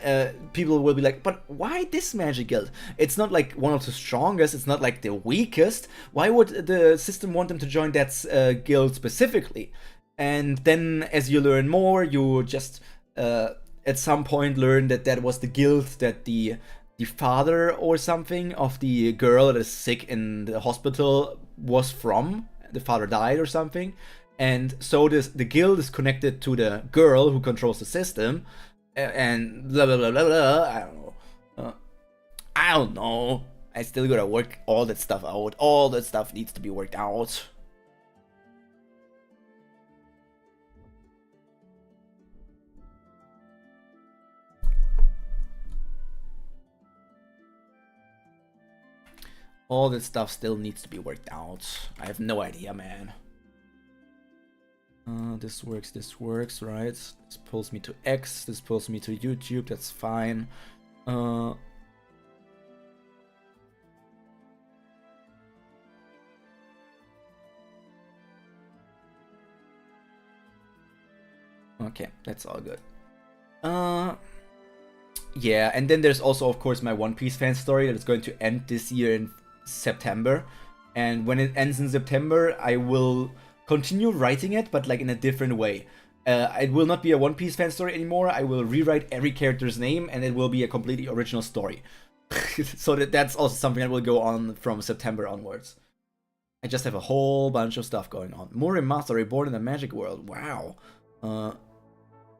people will be like, but why this magic guild? It's not like one of the strongest, it's not like the weakest. Why would the system want them to join that guild specifically? And then as you learn more, you just at some point learn that that was the guild that the father or something of the girl that is sick in the hospital was from. the father died or something, and so the guild is connected to the girl who controls the system, and blah blah blah blah blah. I don't know. I don't know. I still gotta work all that stuff out. All that stuff needs to be worked out. All this stuff still needs to be worked out. I have no idea, man. This works, right? This pulls me to X, this pulls me to YouTube, that's fine. Okay, that's all good. Yeah, and then there's also, of course, my One Piece fan story that is going to end this year in September. And when it ends in September, I will continue writing it, but like in a different way. It will not be a One Piece fan story anymore. I will rewrite every character's name, and it will be a completely original story. So that's also something that will go on from September onwards. I just have a whole bunch of stuff going on. More remaster, reborn in the magic world. Wow.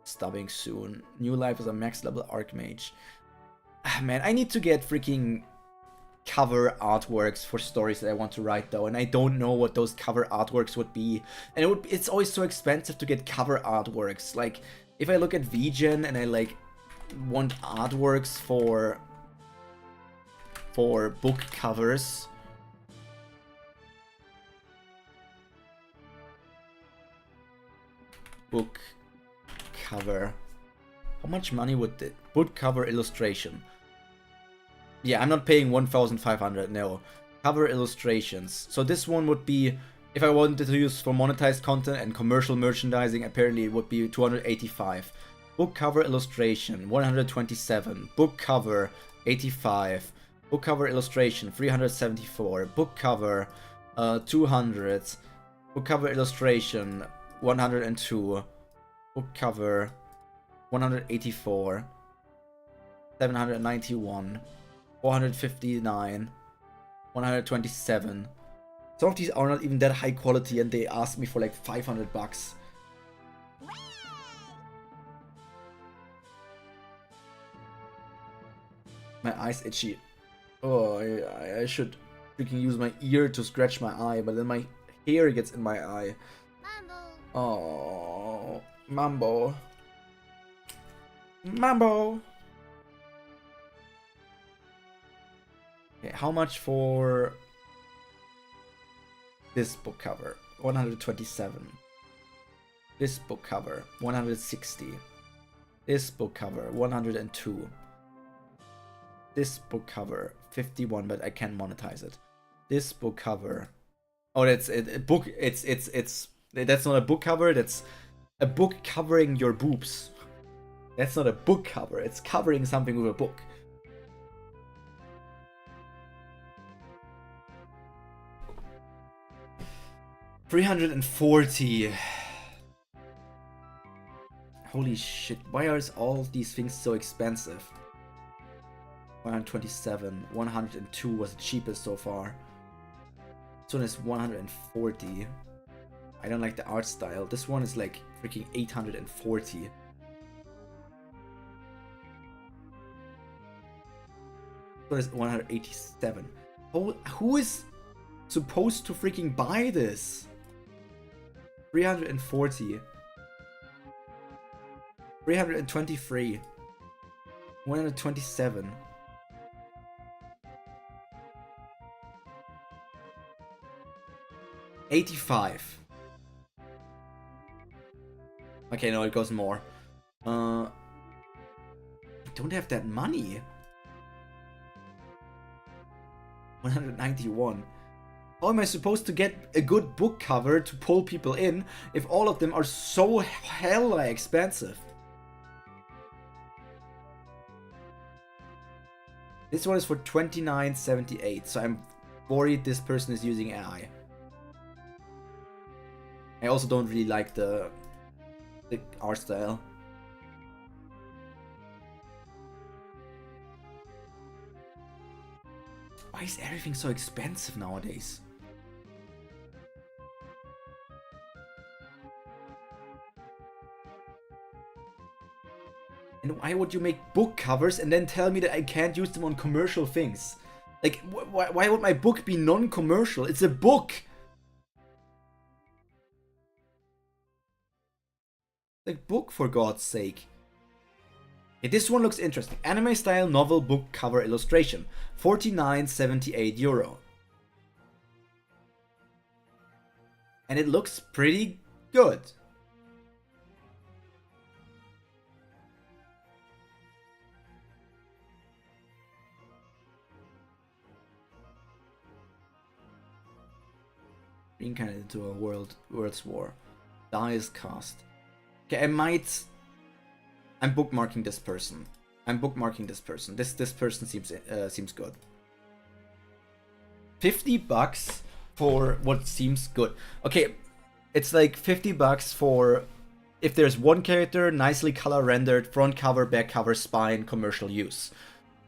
Stubbing soon. New life as a max level archmage. Man, I need to get freaking cover artworks for stories that I want to write though, and I don't know what those cover artworks would be. And it's always so expensive to get cover artworks. Like, if I look at VGen and I like want artworks for book covers. Book cover. How much money would the book cover illustration? Yeah, I'm not paying 1,500, no. Cover illustrations. So this one would be, if I wanted to use for monetized content and commercial merchandising, apparently it would be 285. Book cover illustration, 127. Book cover, 85. Book cover illustration, 374. Book cover, 200. Book cover illustration, 102. Book cover, 184. 791. 459. 127. Some of these are not even that high quality and they asked me for like 500 bucks. My eye's itchy. Oh, I should freaking use my ear to scratch my eye, but then my hair gets in my eye. Oh, Mambo. Mambo! Okay, how much for this book cover? 127. This book cover, 160. This book cover, 102. This book cover, 51, but I can't monetize it. This book cover. Oh, that's it. Book. It's. That's not a book cover. That's a book covering your boobs. That's not a book cover. It's covering something with a book. $340. Holy shit! Why are all these things so expensive? 127. 102 was the cheapest so far. This one is 140. I don't like the art style. This one is like freaking 840. This one is 187. Who is supposed to freaking buy this? 340. 323. 127. $85. Okay, no, it goes more. I don't have that money. 191. How am I supposed to get a good book cover to pull people in if all of them are so hella expensive? This one is for $29.78, so I'm worried this person is using AI. I also don't really like the art style. Why is everything so expensive nowadays? And why would you make book covers and then tell me that I can't use them on commercial things? Like, why would my book be non-commercial? It's a book! Like, book, for God's sake. Okay, this one looks interesting. Anime style novel book cover illustration. 49.78 euro. And it looks pretty good. Reincarnated into a world's war. Dies cast. Okay, I'm bookmarking this person. This person seems good. $50 for what seems good. Okay, it's like $50 for if there's one character, nicely color rendered, front cover, back cover, spine, commercial use.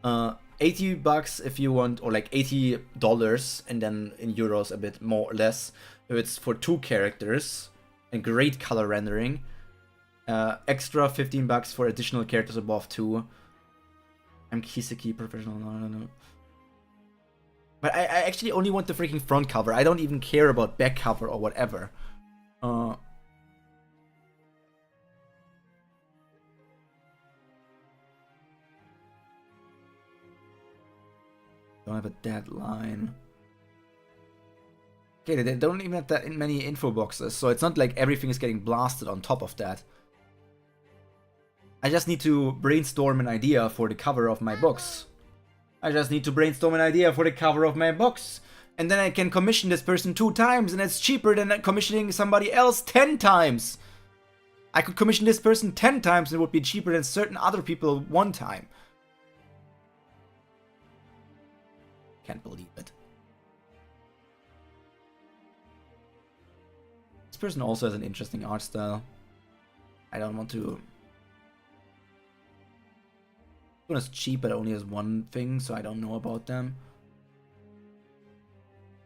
$80 if you want, or like $80, and then in euros a bit more or less. If it's for 2 characters and great color rendering. Extra $15 for additional characters above 2. I'm Kiseki professional. No. But I actually only want the freaking front cover. I don't even care about back cover or whatever. Don't have a deadline. Okay, they don't even have that many info boxes, so it's not like everything is getting blasted on top of that. I just need to brainstorm an idea for the cover of my books. And then I can commission this person 2 times, and it's cheaper than commissioning somebody else 10 times. I could commission this person 10 times, and it would be cheaper than certain other people 1 time. Can't believe it. This person also has an interesting art style. I don't want to... This one is cheap, but it only has 1 thing, so I don't know about them.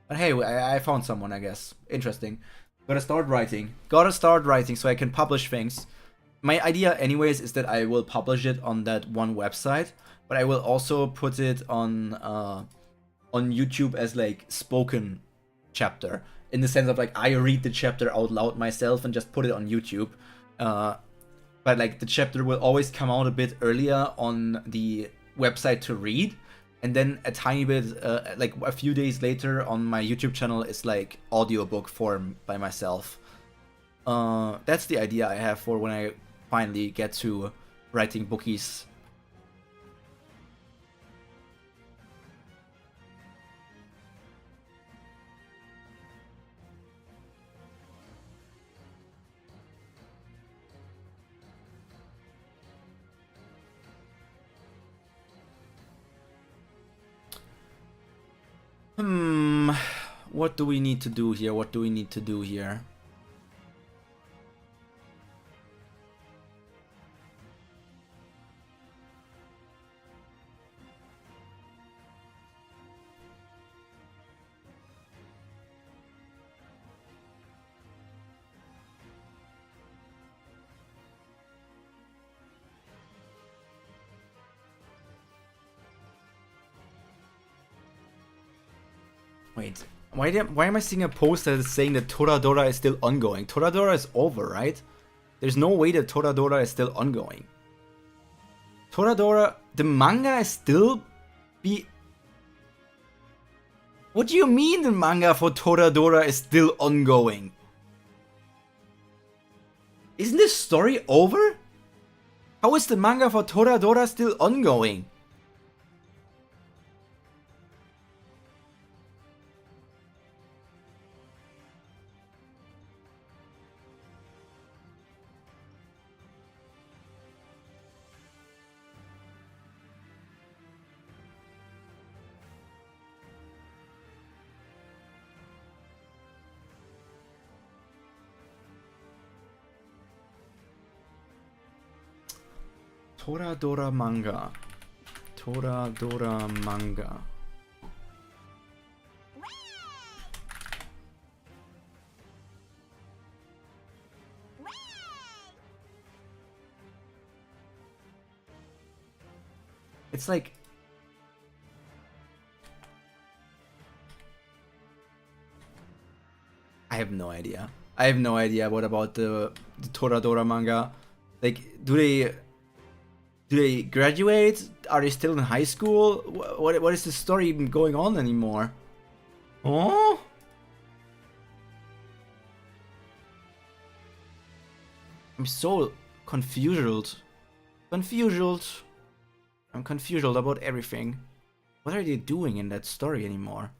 But hey, I found someone, I guess. Interesting. Gotta start writing so I can publish things. My idea anyways is that I will publish it on that one website, but I will also put it on YouTube as like spoken chapter. In the sense of like I read the chapter out loud myself and just put it on YouTube. But like the chapter will always come out a bit earlier on the website to read. And then a tiny bit, like a few days later on my YouTube channel is like audiobook form by myself. That's the idea I have for when I finally get to writing bookies. What do we need to do here? Wait, why am I seeing a post that is saying that Toradora is still ongoing? Toradora is over, right? There's no way that Toradora is still ongoing. Toradora, the manga is still What do you mean the manga for Toradora is still ongoing? Isn't this story over? How is the manga for Toradora still ongoing? Toradora manga. Toradora manga. It's like... I have no idea. I have no idea what about the Toradora manga. Like, do they graduate? Are they still in high school? What is the story even going on anymore? Oh? I'm so confused. I'm confused about everything. What are they doing in that story anymore?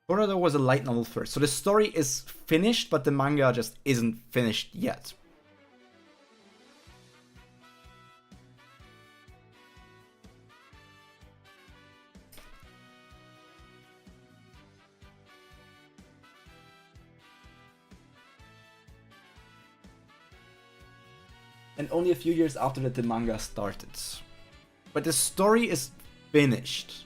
Toradora was a light novel first, so the story is finished, but the manga just isn't finished yet. And only a few years after that the manga started. But the story is finished.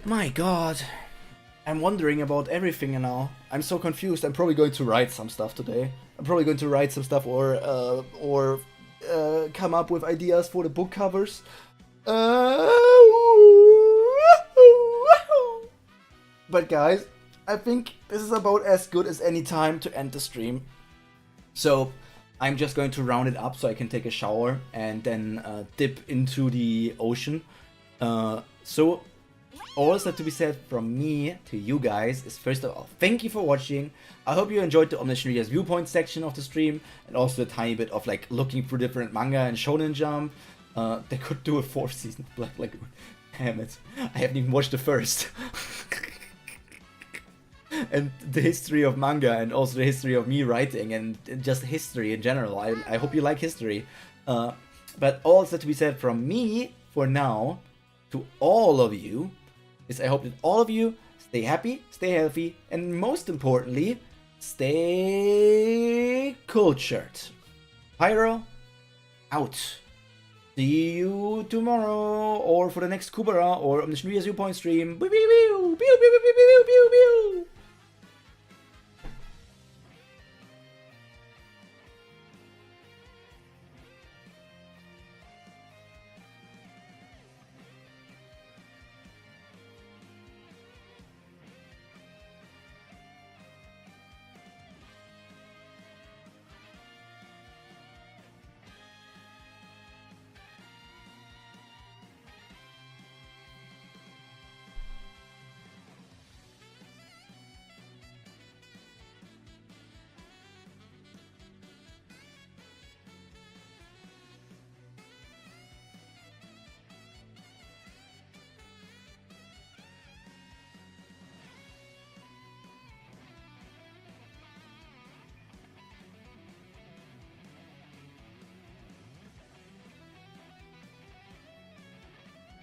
My god. I'm wondering about everything now. I'm so confused. I'm probably going to write some stuff today. I'm probably going to write some stuff or come up with ideas for the book covers. But guys, I think this is about as good as any time to end the stream. So I'm just going to round it up so I can take a shower and then dip into the ocean. So all that to be said from me to you guys is, first of all, thank you for watching. I hope you enjoyed the Omniscient Reader's viewpoint section of the stream, and also a tiny bit of like looking through different manga and Shonen Jump. They could do a 4th season of Black Lagoon. Damn it, I haven't even watched the first. And the history of manga, and also the history of me writing, and just history in general. I hope you like history. But all that to be said from me for now to all of you is I hope that all of you stay happy, stay healthy, and most importantly, stay cultured. Pyro, out. See you tomorrow, or for the next Kubara, or Omniscient Reader's viewpoint stream. Pew, pew, pew, pew, pew, pew, pew, pew, pew.